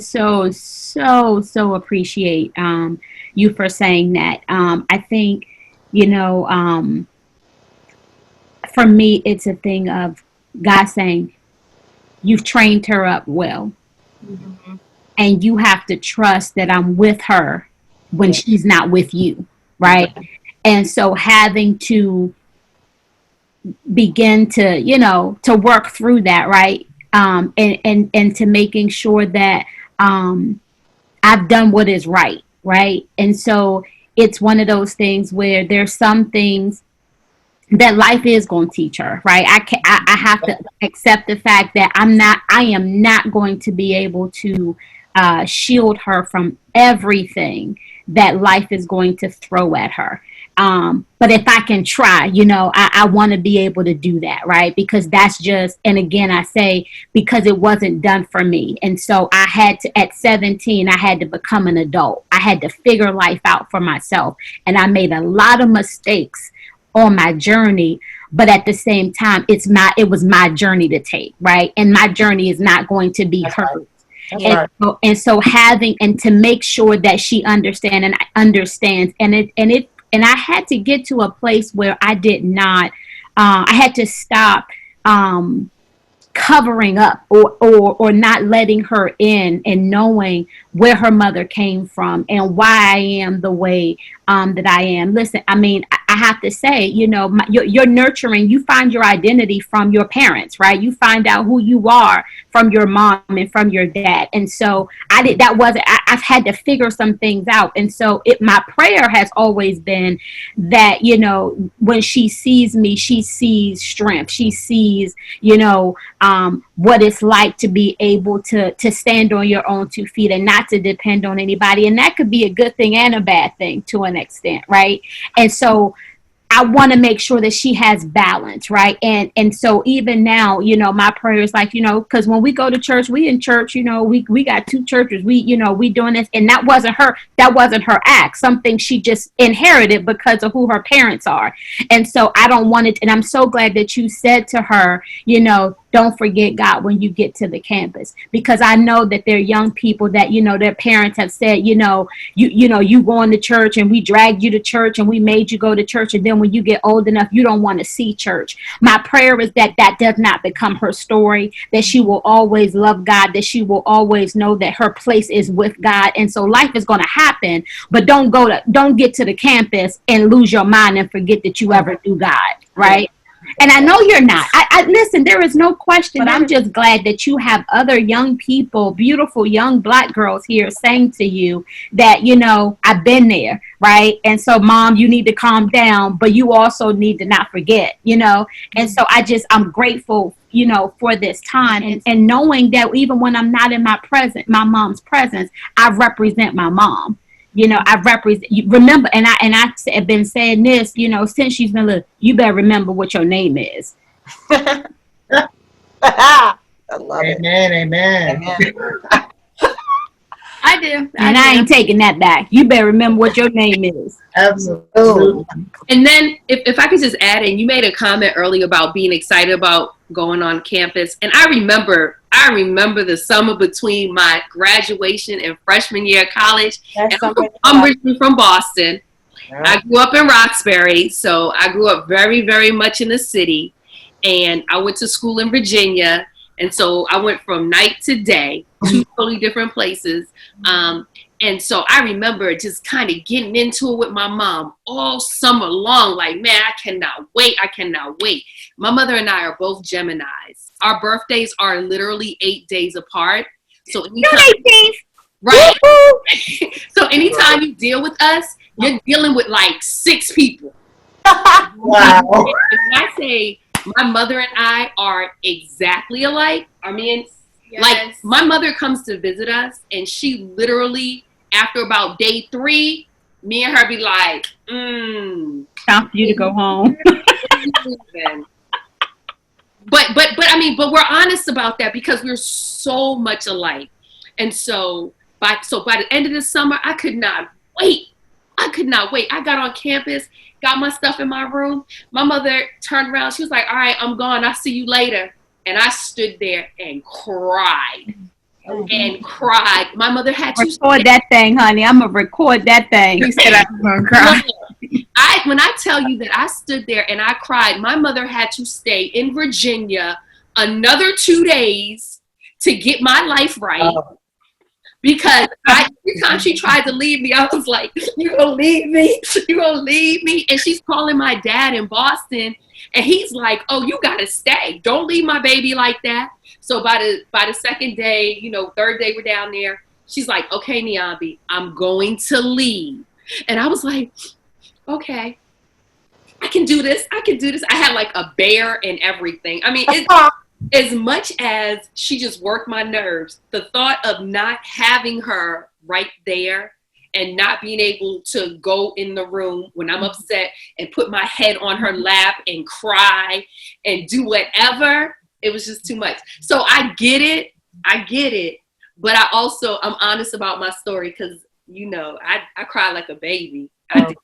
appreciate you for saying that. I think, for me, it's a thing of God saying, you've trained her up well. Mm-hmm. And you have to trust that I'm with her when she's not with you, right? And so having to begin to, to work through that, right? And to making sure that I've done what is right, right? And so it's one of those things where there's some things that life is going to teach her, right? I have to accept the fact that I am not going to be able to shield her from everything that life is going to throw at her. But if I can try, I want to be able to do that, right? Because that's just, and again, I say, because it wasn't done for me. And so I had to, at 17, I had to become an adult. I had to figure life out for myself. And I made a lot of mistakes on my journey, but at the same time, it was my journey to take, right? And my journey is not going to be hers. And so having, and to make sure that she understands, and I had to get to a place where I did not, I had to stop covering up or not letting her in, and knowing where her mother came from and why I am the way that I am. Listen, I mean, I have to say, you're nurturing, you find your identity from your parents, right? You find out who you are from your mom and from your dad. And so I've had to figure some things out. And so my prayer has always been that, when she sees me, she sees strength. She sees, what it's like to be able to stand on your own 2 feet and not to depend on anybody. And that could be a good thing and a bad thing to an extent, right? And so I want to make sure that she has balance, right? And so even now, my prayer is like, because when we go to church, we in church, we got 2 churches, we doing this, and that wasn't her act, something she just inherited because of who her parents are. And so I don't want it, and I'm so glad that you said to her, don't forget God when you get to the campus, because I know that there are young people that, their parents have said, you going to church and we dragged you to church and we made you go to church. And then when you get old enough, you don't want to see church. My prayer is that does not become her story, that she will always love God, that she will always know that her place is with God. And so life is going to happen, but don't get to the campus and lose your mind and forget that you ever knew God. Right. And I know you're not. I listen, there is no question, but I'm just glad that you have other young people, beautiful young Black girls here saying to you that, you know, I've been there, right? And so, Mom, you need to calm down, but you also need to not forget, you know? And so I'm grateful, you know, for this time and knowing that even when I'm not in my mom's presence, I represent my mom. You know, I represent. Remember, and I've been saying this, you know, since she's been little. You better remember what your name is. I love it. Amen. I do. And I ain't taking that back. You better remember what your name is. Absolutely. And then if I could just add in, you made a comment earlier about being excited about going on campus. And I remember the summer between my graduation and freshman year of college. And I'm originally from Boston. I grew up in Roxbury, so I grew up very, very much in the city. And I went to school in Virginia. And so I went from night to day, two totally different places. And so I remember just kind of getting into it with my mom all summer long. Like, man, I cannot wait. My mother and I are both Geminis. Our birthdays are literally 8 days apart. So anytime, right? So anytime you deal with us, you're dealing with like 6 people. Wow. When I say my mother and I are exactly alike, I mean, like my mother comes to visit us and she literally, after about day 3, me and her be like, Time for you to go home. But I mean, but we're honest about that because we're so much alike. And so by the end of the summer, I could not wait. I got on campus, got my stuff in my room. My mother turned around. She was like, all right, I'm gone. I'll see you later. And I stood there and cried. My mother had to record that thing, honey. I'm gonna record that thing. You said I was gonna cry. When I tell you that I stood there and I cried, my mother had to stay in Virginia another 2 days to get my life right. Because every time she tried to leave me, I was like, "You gonna leave me? You gonna leave me?" And she's calling my dad in Boston, and he's like, "Oh, you gotta stay. Don't leave my baby like that." So by the second day, you know, third day we're down there. She's like, "Okay, Niambi, I'm going to leave," and I was like, "Okay, I can do this. I had like a bear and everything. I mean, as much as she just worked my nerves, the thought of not having her right there and not being able to go in the room when I'm upset and put my head on her lap and cry and do whatever, it was just too much. So I get it. But I'm honest about my story because, you know, I cry like a baby. I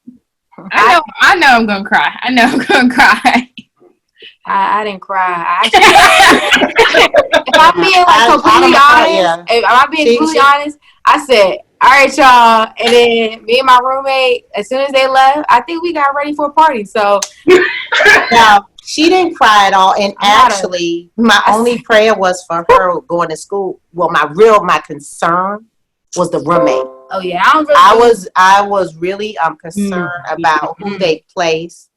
know I'm gonna cry. I didn't cry. If I'm being like completely honest, if I'm being completely honest, I said, all right, y'all. And then me and my roommate, as soon as they left, I think we got ready for a party. So now she didn't cry at all. And actually, my only prayer was for her going to school. Well, my concern was the roommate. Oh yeah, I was really concerned about who they placed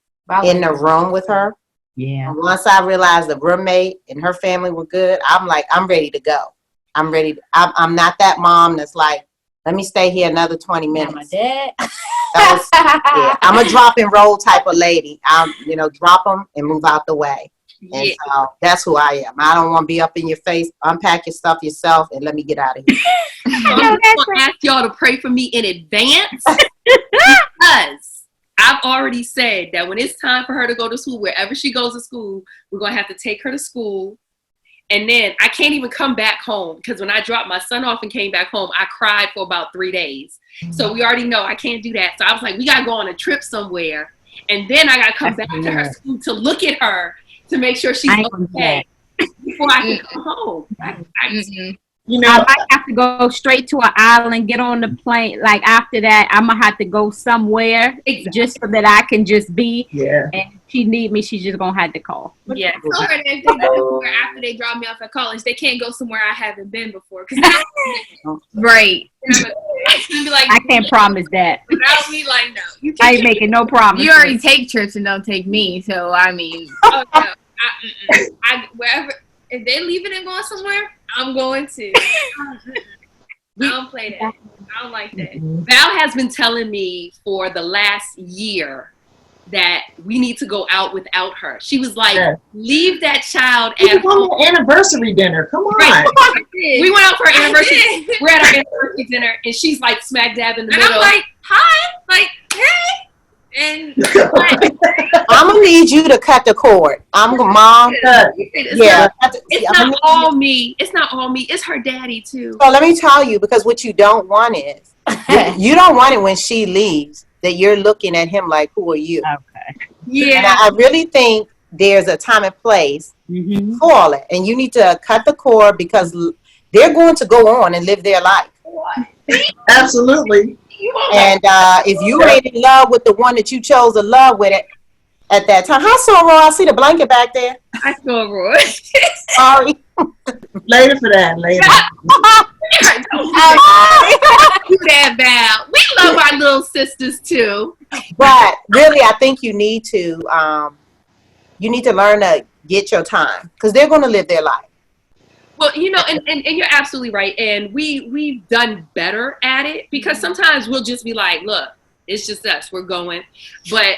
in the room with her. Yeah. And once I realized the roommate and her family were good, I'm like, I'm ready to go. I'm I'm not that mom that's like, let me stay here another 20 minutes. My dad. I'm a drop and roll type of lady. Drop them and move out the way. And so that's who I am. I don't want to be up in your face. Unpack your stuff yourself and let me get out of here. So I'm going to ask y'all to pray for me in advance because I've already said that when it's time for her to go to school, wherever she goes to school, we're going to have to take her to school. And then I can't even come back home because when I dropped my son off and came back home, I cried for about 3 days. So we already know I can't do that. So I was like, we got to go on a trip somewhere. And then I got to come back to her school to look at her to make sure she's okay before I can come home. I might have to go straight to an island, get on the plane. Like after that, I'm gonna have to go somewhere just so that I can just be. Yeah. And if she need me, she's just gonna have to call. Yeah. So if they go somewhere after they drop me off at college, they can't go somewhere I haven't been before. Right. And be like, I can't promise that. without me, like, no. You I can't. ain't making no promises. You already take trips and don't take me, so I mean, Oh, no. I wherever, if they leaving and going somewhere, I'm going to. I don't play that. I don't like that. Val has been telling me for the last year that we need to go out without her. She was like, Yeah. leave that child We at could go home. to anniversary dinner. Come on. Right. We We went out for our anniversary. did. We're at our anniversary dinner, and she's like smack dab in the And middle. I'm like, hi, like, hey. And I'm gonna need you to cut the cord. Mom. it's Yeah. not, it's not all me. It's not all me. It's her daddy too. So let me tell you, because what you don't want is, you don't want it when she leaves that you're looking at him like, who are you? Okay. And Yeah. I really think there's a time and place Mm-hmm. for all it. And you need to cut the cord because they're going to go on and live their life. Absolutely. And if you ain't in love with the one that you chose to love with it at that time. Hi, Soror. I see the blanket back there. I saw Roy. Sorry. Later for that. Later. Do that, Val. We love our little sisters too. But really, I think you need to learn to get your time because they're going to live their life. Well, you know, and you're absolutely right. And we've done better at it because sometimes we'll just be like, look, it's just us. We're going. But,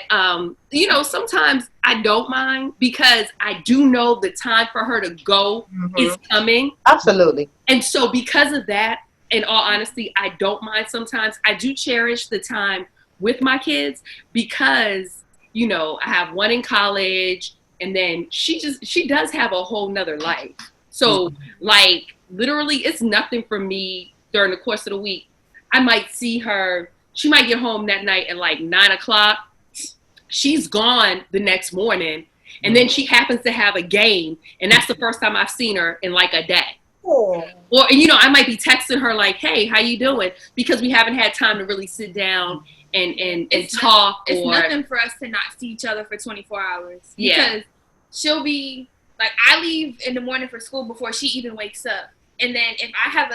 you know, sometimes I don't mind because I do know the time for her to go is coming. Absolutely. And so because of that, in all honesty, I don't mind sometimes. I do cherish the time with my kids because, you know, I have one in college and then she does have a whole nother life. So like literally it's nothing for me during the course of the week. I might see her, she might get home that night at like 9:00. She's gone the next morning and then she happens to have a game and that's the first time I've seen her in like a day. Oh. Or, you know, I might be texting her like, hey, how you doing? Because we haven't had time to really sit down and talk. It's or nothing for us to not see each other for 24 hours. Yeah. Because she'll be, like, I leave in the morning for school before she even wakes up. And then if I have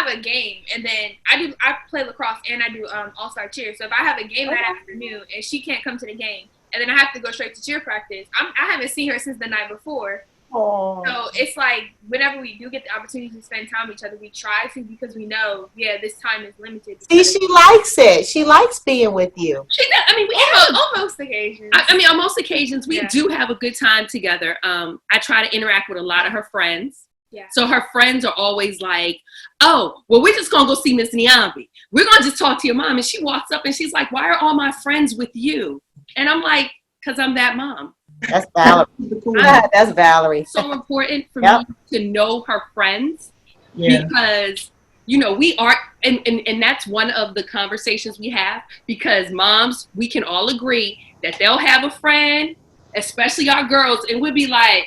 a game, and then I play lacrosse and I do all-star cheer. So if I have a game that afternoon and she can't come to the game, and then I have to go straight to cheer practice, I haven't seen her since the night before. Oh. So it's like whenever we do get the opportunity to spend time with each other, we try to because we know, yeah, this time is limited. See, she likes it. She likes being with you. she does, I mean, we on have most occasions. I mean, on most occasions, we Yeah. do have a good time together. I try to interact with a lot of her friends. Yeah. So her friends are always like, oh, well, we're just going to go see Miss Nyambi. We're going to just talk to your mom. And she walks up and she's like, why are all my friends with you? And I'm like, because I'm that mom. That's Valerie. That's Valerie. So important for Yep. me to know her friends Yeah. because, you know, we are, and that's one of the conversations we have because moms, we can all agree that they'll have a friend, especially our girls, and we'll be like,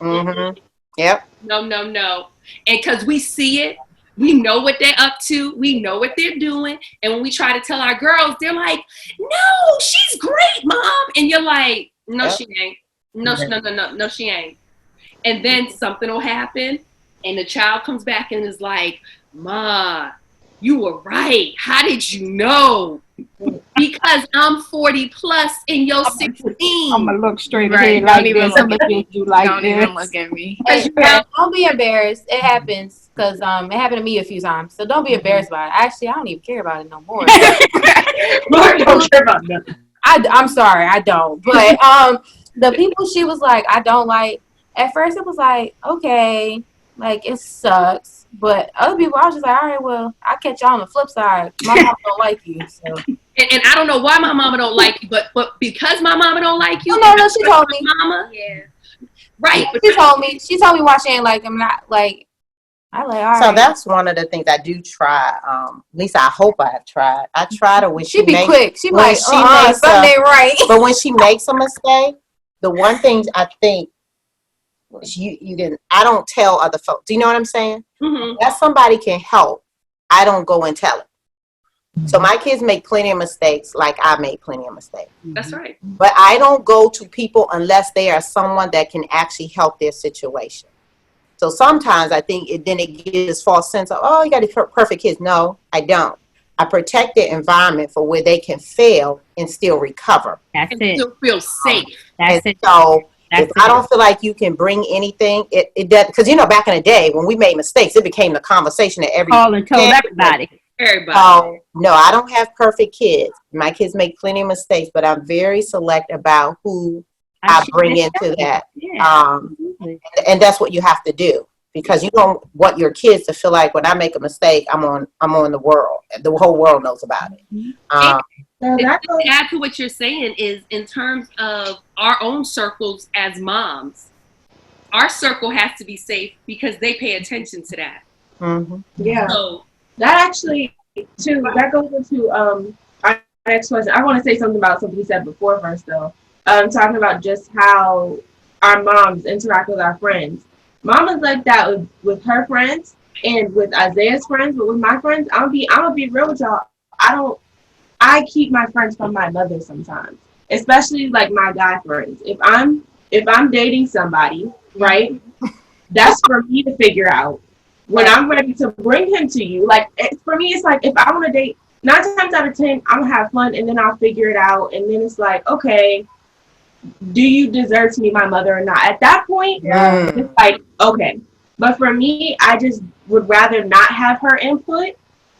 Mm-hmm. Yep. no. And because we see it, we know what they're up to, we know what they're doing, and when we try to tell our girls, they're like, no, she's great, mom. And you're like, no, Yep. she ain't. No, she ain't. And then something will happen, and the child comes back and is like, Ma, you were right. How did you know? Because I'm 40 plus and you're 16. I'm gonna look straight Right, ahead don't like even this. look I'm looking at you like Don't this. even look at me. Hey, don't be embarrassed. It happens because it happened to me a few times. So don't be embarrassed about it. Actually, I don't even care about it no more. Lord, don't care about nothing. I'm sorry, I don't. But the people she was like, I don't like. At first, it was like, okay, like it sucks. But other people, I was just like, all right, well, I'll catch y'all on the flip side. My mom don't like you, so. And I don't know why my mama don't like you, but because my mama don't like you. No, she told me. Mama, Yeah. right? But She told me why she ain't like him. Not like. I like, all right. So that's one of the things I do try. At least I hope I've tried. I try to when she be quick. She be when like, she makes something ain't right. But when she makes a mistake, the one thing I think you can, I don't tell other folks. Do you know what I'm saying? Mhm. That somebody can help. I don't go and tell it. So my kids make plenty of mistakes, like I make plenty of mistakes. That's right. But I don't go to people unless they are someone that can actually help their situation. So sometimes I think then it gives this false sense of, oh, you got the perfect kids. No, I don't. I protect the environment for where they can fail and still recover. That's And it. still feel safe. That's And it. so That's if I it. don't feel like you can bring anything, it does, because back in the day when we made mistakes, it became the conversation that Call and told everybody. Everybody. So no, I don't have perfect kids. My kids make plenty of mistakes, but I'm very select about who I bring into that. Yeah. And that's what you have to do, because you don't want your kids to feel like when I make a mistake, I'm on the world. The whole world knows about it. To add to what you're saying is in terms of our own circles as moms, our circle has to be safe because they pay attention to that. Mm-hmm. Yeah. So That actually, too, that goes into our next question. I want to say something about something you said before first, though. Talking about just how our moms interact with our friends. Mama's like that with her friends and with Isaiah's friends, but with my friends, I'm gonna be real with y'all. I keep my friends from my mother sometimes, especially like my guy friends. If I'm dating somebody, right, that's for me to figure out. When I'm ready to bring him to you, like for me, it's like if I want to date, 9 times out of 10, I'm gonna have fun, and then I'll figure it out, and then it's like, okay, do you deserve to be my mother or not? At that point, it's like, okay. But for me, I just would rather not have her input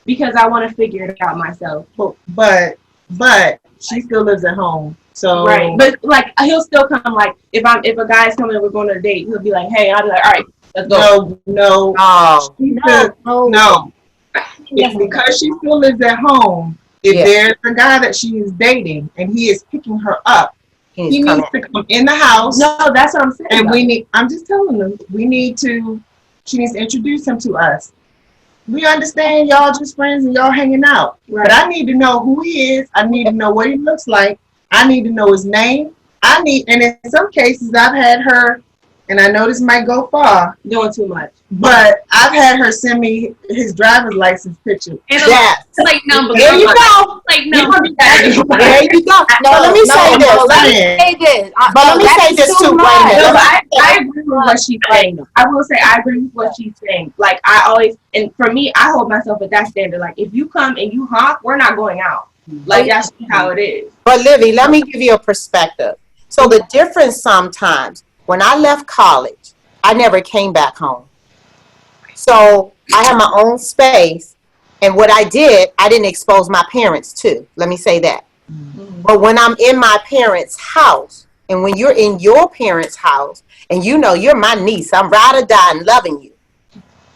because I want to figure it out myself. But she still lives at home. So Right. But like he'll still come, like if a guy's coming and we're going on a date, he'll be like, hey, I'll be like, all right, let's go. No. It's because she still lives at home. If there's a guy that she is dating and he is picking her up, he needs to come in the house. No, that's what I'm saying. And I'm just telling them, she needs to introduce him to us. We understand y'all just friends and y'all hanging out. Right. But I need to know who he is. I need to know what he looks like. I need to know his name. And in some cases I've had her, and I know this might go far, doing too much, but I've had her send me his driver's license picture. And Yes. like number. There you go. Like number. There you go. No, let me say this. But let me say this too. Wait a minute. No, but I agree with what she's saying. I will say I agree with what she's saying. Like I always, and for me, I hold myself at that standard. Like if you come and you honk, we're not going out. Like that's how it is. But Livy, let me give you a perspective. So the difference sometimes, when I left college, I never came back home. So I had my own space. And what I did, I didn't expose my parents to. Let me say that. Mm-hmm. But when I'm in my parents' house, and when you're in your parents' house, and you're my niece, I'm ride or die and loving you,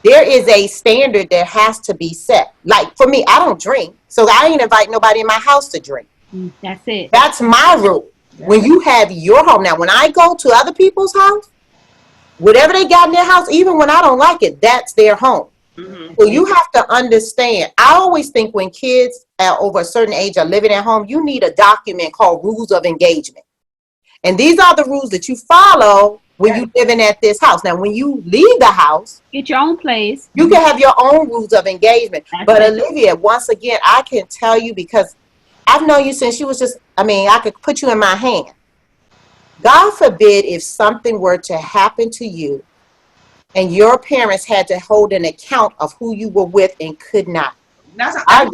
there is a standard that has to be set. Like for me, I don't drink, so I ain't invite nobody in my house to drink. That's it. That's my rule. When you have your home. Now, when I go to other people's house, whatever they got in their house, even when I don't like it, that's their home. Mm-hmm. So you have to understand. I always think when kids over a certain age are living at home, you need a document called Rules of Engagement. And these are the rules that you follow when you're living at this house. Now, when you leave the house, get your own place. You can have your own rules of engagement. But Olivia, once again, I can tell you because I've known you since you was I could put you in my hand. God forbid if something were to happen to you and your parents had to hold an account of who you were with and could not. That's I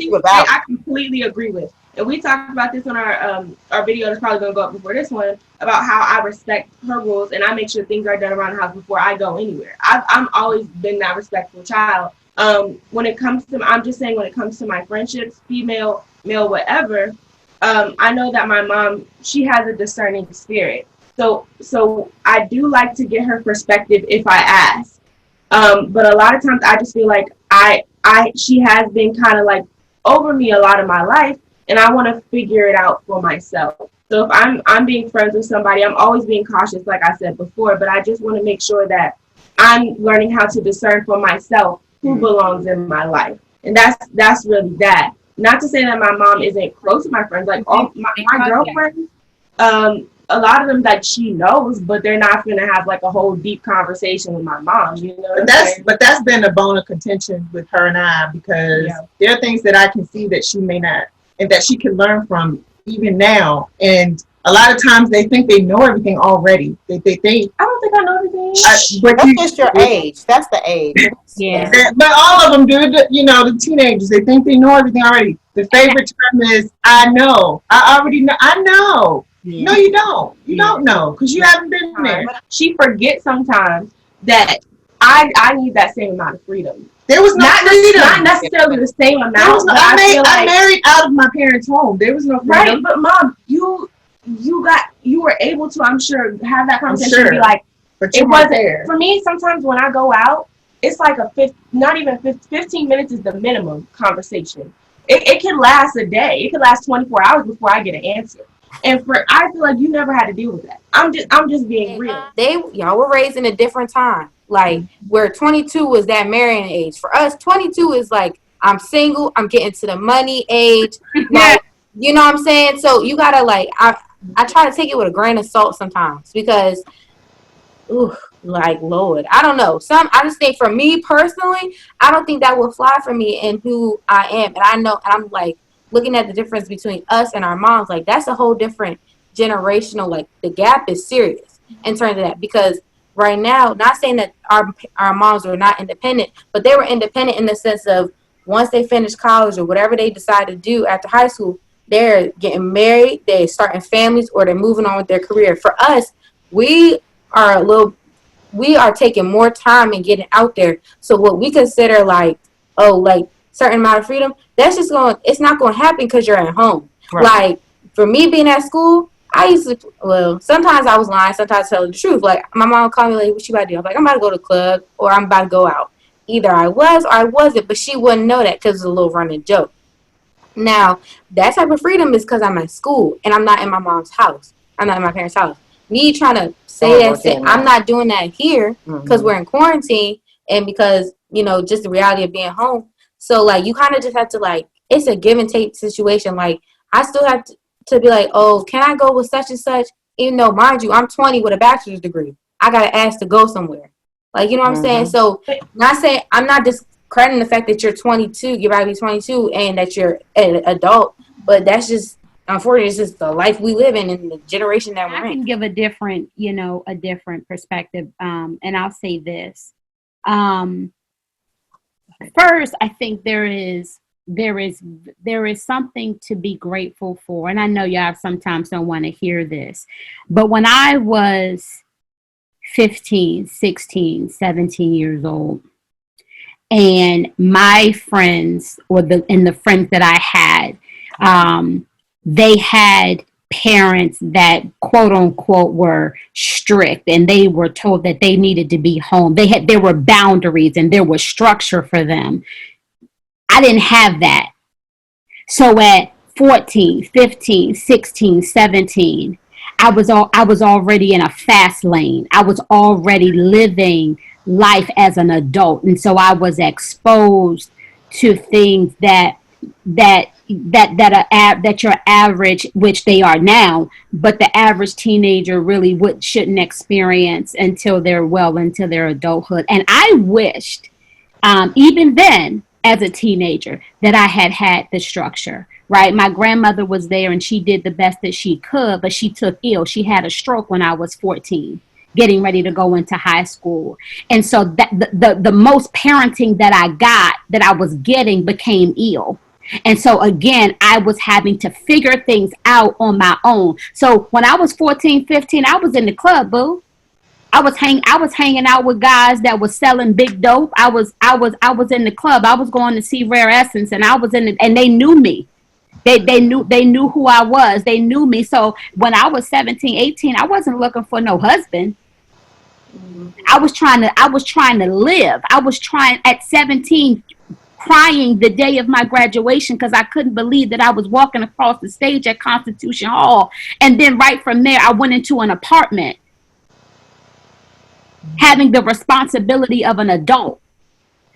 completely agree with. And we talked about this on our video that's probably going to go up before this one about how I respect her rules and I make sure things are done around the house before I go anywhere. I'm always been that respectful child. When it comes to my friendships, female, male, whatever, I know that my mom, she has a discerning spirit. So I do like to get her perspective if I ask. But a lot of times I just feel like she has been kind of like over me a lot of my life, and I want to figure it out for myself. So if I'm being friends with somebody, I'm always being cautious, like I said before, but I just want to make sure that I'm learning how to discern for myself who belongs in my life. And that's really that. Not to say that my mom isn't close to my friends. Like all my girlfriends, a lot of them like she knows, but they're not going to have like a whole deep conversation with my mom. You know, but that's been a bone of contention with her and I because there are things that I can see that she may not, and that she can learn from even now. And a lot of times they think they know everything already. They think, I don't think I know everything. but That's just your age. That's the age. Yeah. But all of them do. The teenagers, they think they know everything already. The favorite term is, I know. I already know. I know. Yeah. No, you don't. You don't know because you haven't been there. She forgets sometimes that I need that same amount of freedom. There was no freedom. Not necessarily the same amount. There was no, but I feel I like, married out of my parents' home. There was no freedom. right, but Mom, you were able to, I'm sure, have that conversation and be sure. like, But it you weren't wasn't there. for me. Sometimes when I go out, it's like not even 15 minutes is the minimum conversation. It can last a day. It could last 24 hours before I get an answer. And I feel like you never had to deal with that. I'm just being real. Y'all were raised in a different time. Like where 22 was that marrying age. For us, 22 is like I'm single, I'm getting to the money age. Like, you know what I'm saying? So you gotta like I try to take it with a grain of salt sometimes because like Lord, I don't know. I just think for me personally, I don't think that will fly for me and who I am. And I know, and I'm like looking at the difference between us and our moms, like that's a whole different generational, like the gap is serious in terms of that because right now, not saying that our moms were not independent, but they were independent in the sense of once they finished college or whatever they decide to do after high school, they're getting married, they're starting families, or they're moving on with their career. For us, we are taking more time and getting out there. So what we consider like certain amount of freedom, it's not going to happen because you're at home. Right. Like for me being at school, sometimes I was lying, sometimes telling the truth. Like my mom would call me like, what you about to do? I'm like, I'm about to go to the club or I'm about to go out. Either I was or I wasn't, but she wouldn't know that because it's a little running joke. Now, that type of freedom is because I'm at school and I'm not in my mom's house. I'm not in my parents' house. Me trying to say I'm not doing that here because we're in quarantine and because, just the reality of being home. So, like, you kind of just have to, like, it's a give and take situation. Like, I still have to be like, oh, can I go with such and such? Even though, mind you, I'm 20 with a bachelor's degree. I got to ask to go somewhere. Like, you know what I'm saying? So, I'm not discrediting the fact that you're 22, you're about to be 22, and that you're an adult. But that's just, unfortunately, it's just the life we live in and the generation that we're in. I can give a different perspective. And I'll say this. First, I think there is something to be grateful for. And I know y'all sometimes don't want to hear this. But when I was 15, 16, 17 years old, and my friends the friends that I had, they had parents that quote unquote were strict and they were told that they needed to be home. There were boundaries and there was structure for them. I didn't have that. So at 14, 15, 16, 17, I was already in a fast lane. I was already living life as an adult. And so I was exposed to things that your average, which they are now, but the average teenager really shouldn't experience until they're into their adulthood. And I wished, even then, as a teenager, that I had the structure, right? My grandmother was there and she did the best that she could, but she took ill. She had a stroke when I was 14, getting ready to go into high school. And so that the most parenting that I was getting became ill. And so again, I was having to figure things out on my own. So when I was 14, 15, I was in the club, boo. I was hanging out with guys that was selling big dope. I was in the club. I was going to see Rare Essence, and and they knew me. They knew who I was. They knew me. So when I was 17, 18, I wasn't looking for no husband. I was trying to live. I was trying at 17, crying the day of my graduation because I couldn't believe that I was walking across the stage at Constitution Hall. And then right from there, I went into an apartment, having the responsibility of an adult.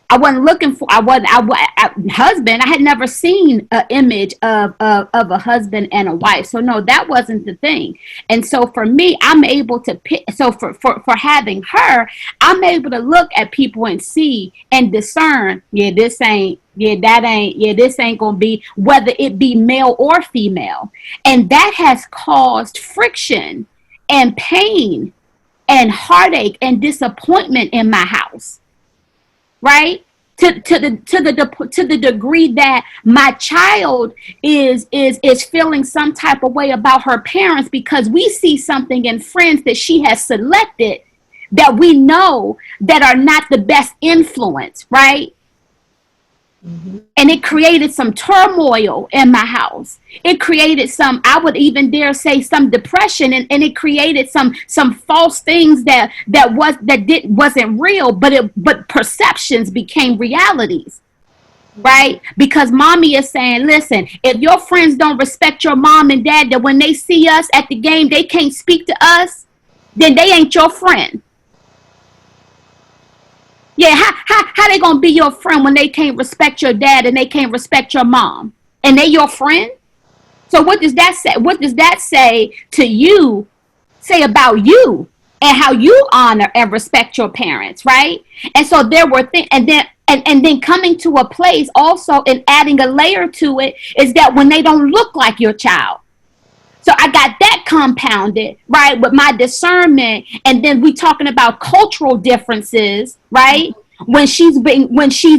I wasn't looking for husband. I had never seen an image of a husband and a wife. So no, that wasn't the thing. And so for me, I'm able to pick. So for having her, I'm able to look at people and see and discern. Yeah, this ain't This ain't gonna be, whether it be male or female. And that has caused friction and pain and heartache and disappointment in my house, right? To the degree that my child is feeling some type of way about her parents because we see something in friends that she has selected that we know that are not the best influence, right? Mm-hmm. And it created some turmoil in my house. It created some, I would even dare say, some depression, and it created some false things that wasn't real, but perceptions became realities, right? Because mommy is saying, listen, if your friends don't respect your mom and dad, that when they see us at the game, they can't speak to us, then they ain't your friend. Yeah, how they gonna be your friend when they can't respect your dad and they can't respect your mom? And they your friend? So what does that say? What does that say to you, say about you and how you honor and respect your parents, right? And so there were things, and then coming to a place also and adding a layer to it is that when they don't look like your child. So I got that compounded, right, with my discernment. And then we talking about cultural differences, right? When she's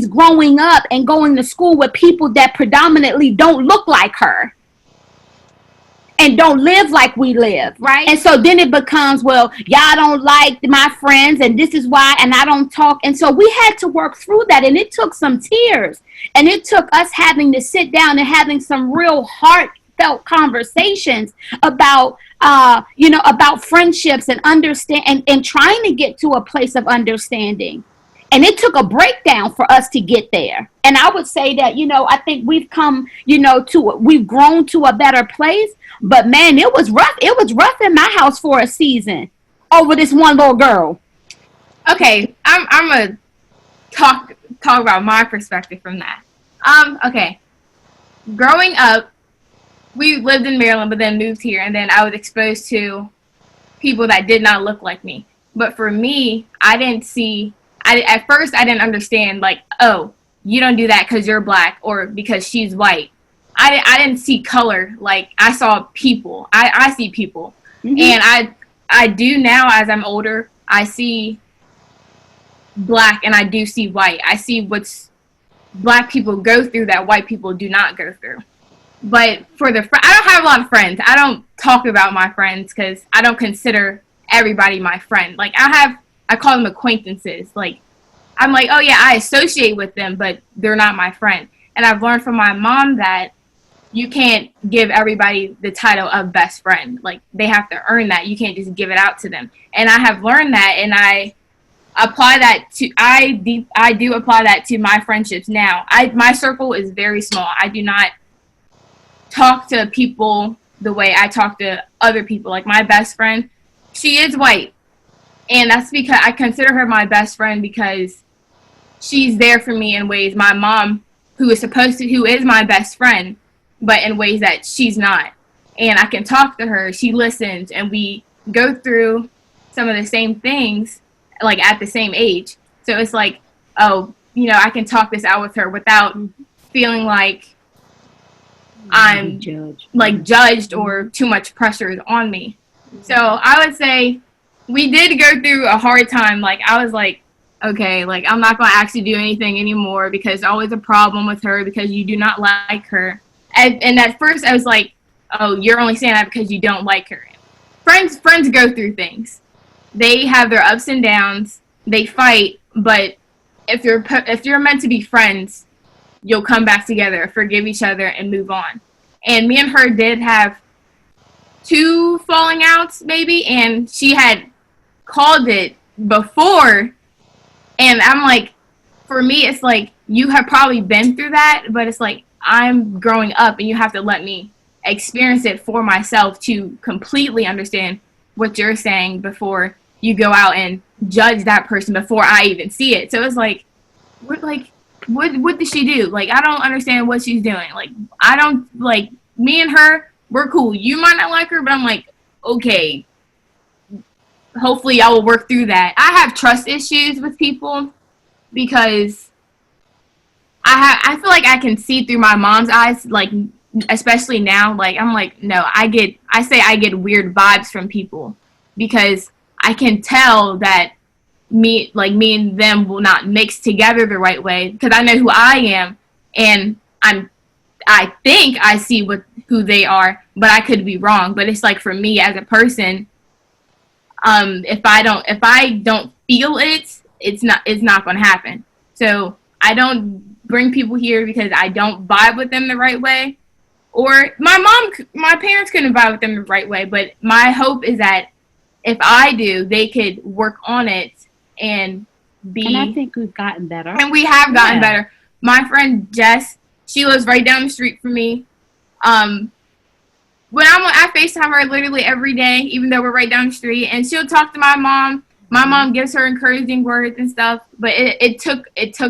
growing up and going to school with people that predominantly don't look like her and don't live like we live, right? And so then it becomes, well, y'all don't like my friends and this is why, and I don't talk. And so we had to work through that, and it took some tears, and it took us having to sit down and having some real heartfelt conversations about about friendships and understand and trying to get to a place of understanding. And it took a breakdown for us to get there. And I would say that, I think we've come, we've grown to a better place. But man, it was rough. It was rough in my house for a season over this one little girl. Okay, I'm gonna talk about my perspective from that. Okay. Growing up, we lived in Maryland, but then moved here, and then I was exposed to people that did not look like me. But for me, at first I didn't understand, like, oh, you don't do that because you're black or because she's white. I didn't see color. Like, I saw people. I see people. Mm-hmm. And I do now, as I'm older, I see black and I do see white. I see what's black people go through that white people do not go through. But for I don't have a lot of friends. I don't talk about my friends because I don't consider everybody my friend. Like, I call them acquaintances. Like, I'm like, oh yeah, I associate with them, but they're not my friend. And I've learned from my mom that you can't give everybody the title of best friend. Like, they have to earn that. You can't just give it out to them. And I have learned that, and I apply that to, I do apply that to my friendships now. My circle is very small. I do not talk to people the way I talk to other people. Like, my best friend, she is white. And that's because I consider her my best friend because she's there for me in ways my mom, who is my best friend, but in ways that she's not. And I can talk to her, she listens, and we go through some of the same things, like, at the same age. So it's like, oh, I can talk this out with her without feeling like I'm judged or too much pressure is on me. So I would say we did go through a hard time. Like, I was like, okay, like, I'm not going to actually do anything anymore because there's always a problem with her because you do not like her. And at first I was like, oh, you're only saying that because you don't like her. Friends go through things. They have their ups and downs. They fight, but if you're meant to be friends, you'll come back together, forgive each other, and move on. And me and her did have 2 falling outs, maybe, and she had called it before. And I'm like, for me, it's like, you have probably been through that, but it's like, I'm growing up and you have to let me experience it for myself to completely understand what you're saying before you go out and judge that person before I even see it. So it's like, what does she do? Like, I don't understand what she's doing. Like, I don't, like, me and her, we're cool. You might not like her, but I'm like, okay, hopefully I will work through that. I have trust issues with people because I feel like I can see through my mom's eyes, like especially now. Like I'm like, no, I get weird vibes from people because I can tell that me and them will not mix together the right way because I know who I am and I think I see who they are, but I could be wrong. But it's like for me as a person, if I don't feel it, it's not going to happen. So I don't bring people here because I don't vibe with them the right way, or my parents couldn't vibe with them the right way. But my hope is that if I do, they could work on it and be. And I think we've gotten better. And we have gotten better. My friend Jess, she lives right down the street from me. When I FaceTime her literally every day, even though we're right down the street, and she'll talk to my mom. My mom gives her encouraging words and stuff, but it took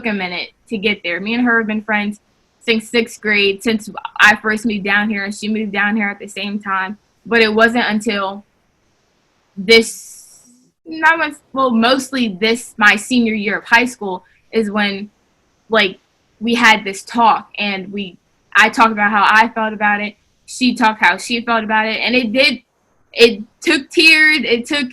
a minute to get there. Me and her have been friends since 6th grade, since I first moved down here, and she moved down here at the same time. But it wasn't until mostly my senior year of high school is when, like, we had this talk, and I talked about how I felt about it. She talked how she felt about it, and it took tears, it took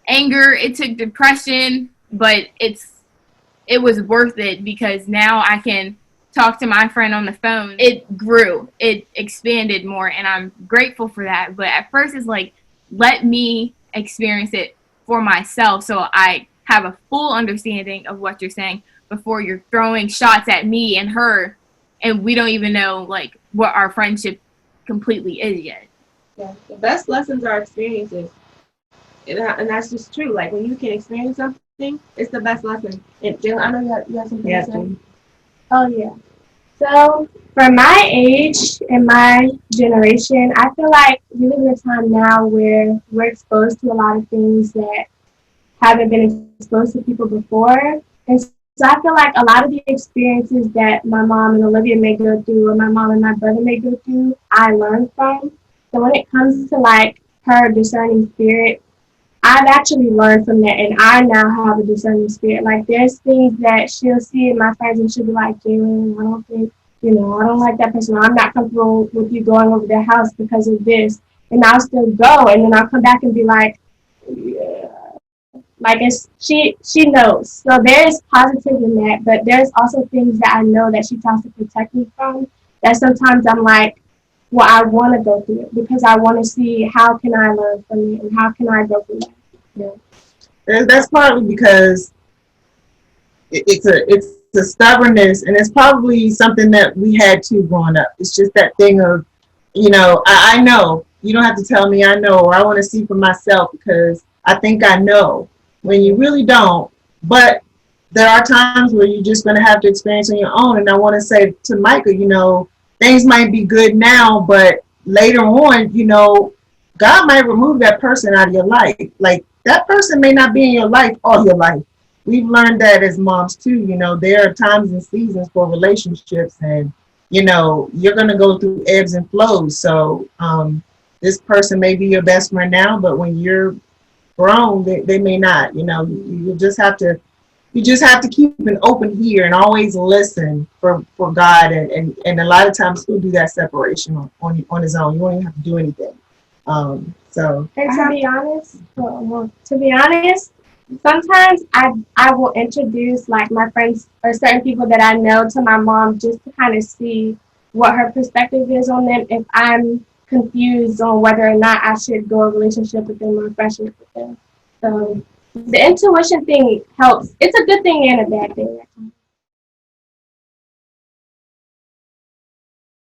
anger, it took depression, but it was worth it because now I can talk to my friend on the phone. It grew, it expanded more, and I'm grateful for that. But at first it's like, let me experience it for myself so I have a full understanding of what you're saying before you're throwing shots at me and her, and we don't even know like what our friendship completely is yet. Yeah, the best lessons are experiences, and that's just true. Like when you can experience something, it's the best lesson. And Jill, I know you have something to say. Oh yeah. So for my age and my generation, I feel like we live in a time now where we're exposed to a lot of things that haven't been exposed to people before. And so I feel like a lot of the experiences that my mom and Olivia may go through, or my mom and my brother may go through, I learned from. So when it comes to like her discerning spirit, I've actually learned from that, and I now have a discerning spirit. Like, there's things that she'll see in my friends, and she'll be like, Jalen, I don't think, I don't like that person. I'm not comfortable with you going over their house because of this. And I'll still go, and then I'll come back and be like, yeah. Like, she knows. So there's positive in that, but there's also things that I know that she tries to protect me from, that sometimes I'm like, well, I want to go through it because I want to see how can I learn from it and how can I go through that. Yeah. That's partly because it's a stubbornness, and it's probably something that we had to growing up. It's just that thing of, I know. You don't have to tell me I know, or I want to see for myself because I think I know, when you really don't. But there are times where you're just going to have to experience on your own. And I want to say to Micah, things might be good now, but later on, God might remove that person out of your life. Like, that person may not be in your life all your life. We've learned that as moms too. There are times and seasons for relationships, and you're going to go through ebbs and flows. So this person may be your best friend now, but when you're grown, they may not. You just have to keep an open ear and always listen for God, and a lot of times he'll do that separation on his own. You won't even have to do anything. And to be honest, sometimes I will introduce like my friends or certain people that I know to my mom just to kind of see what her perspective is on them if I'm confused on whether or not I should go a relationship with them or a friendship with them. So the intuition thing helps. It's a good thing and a bad thing.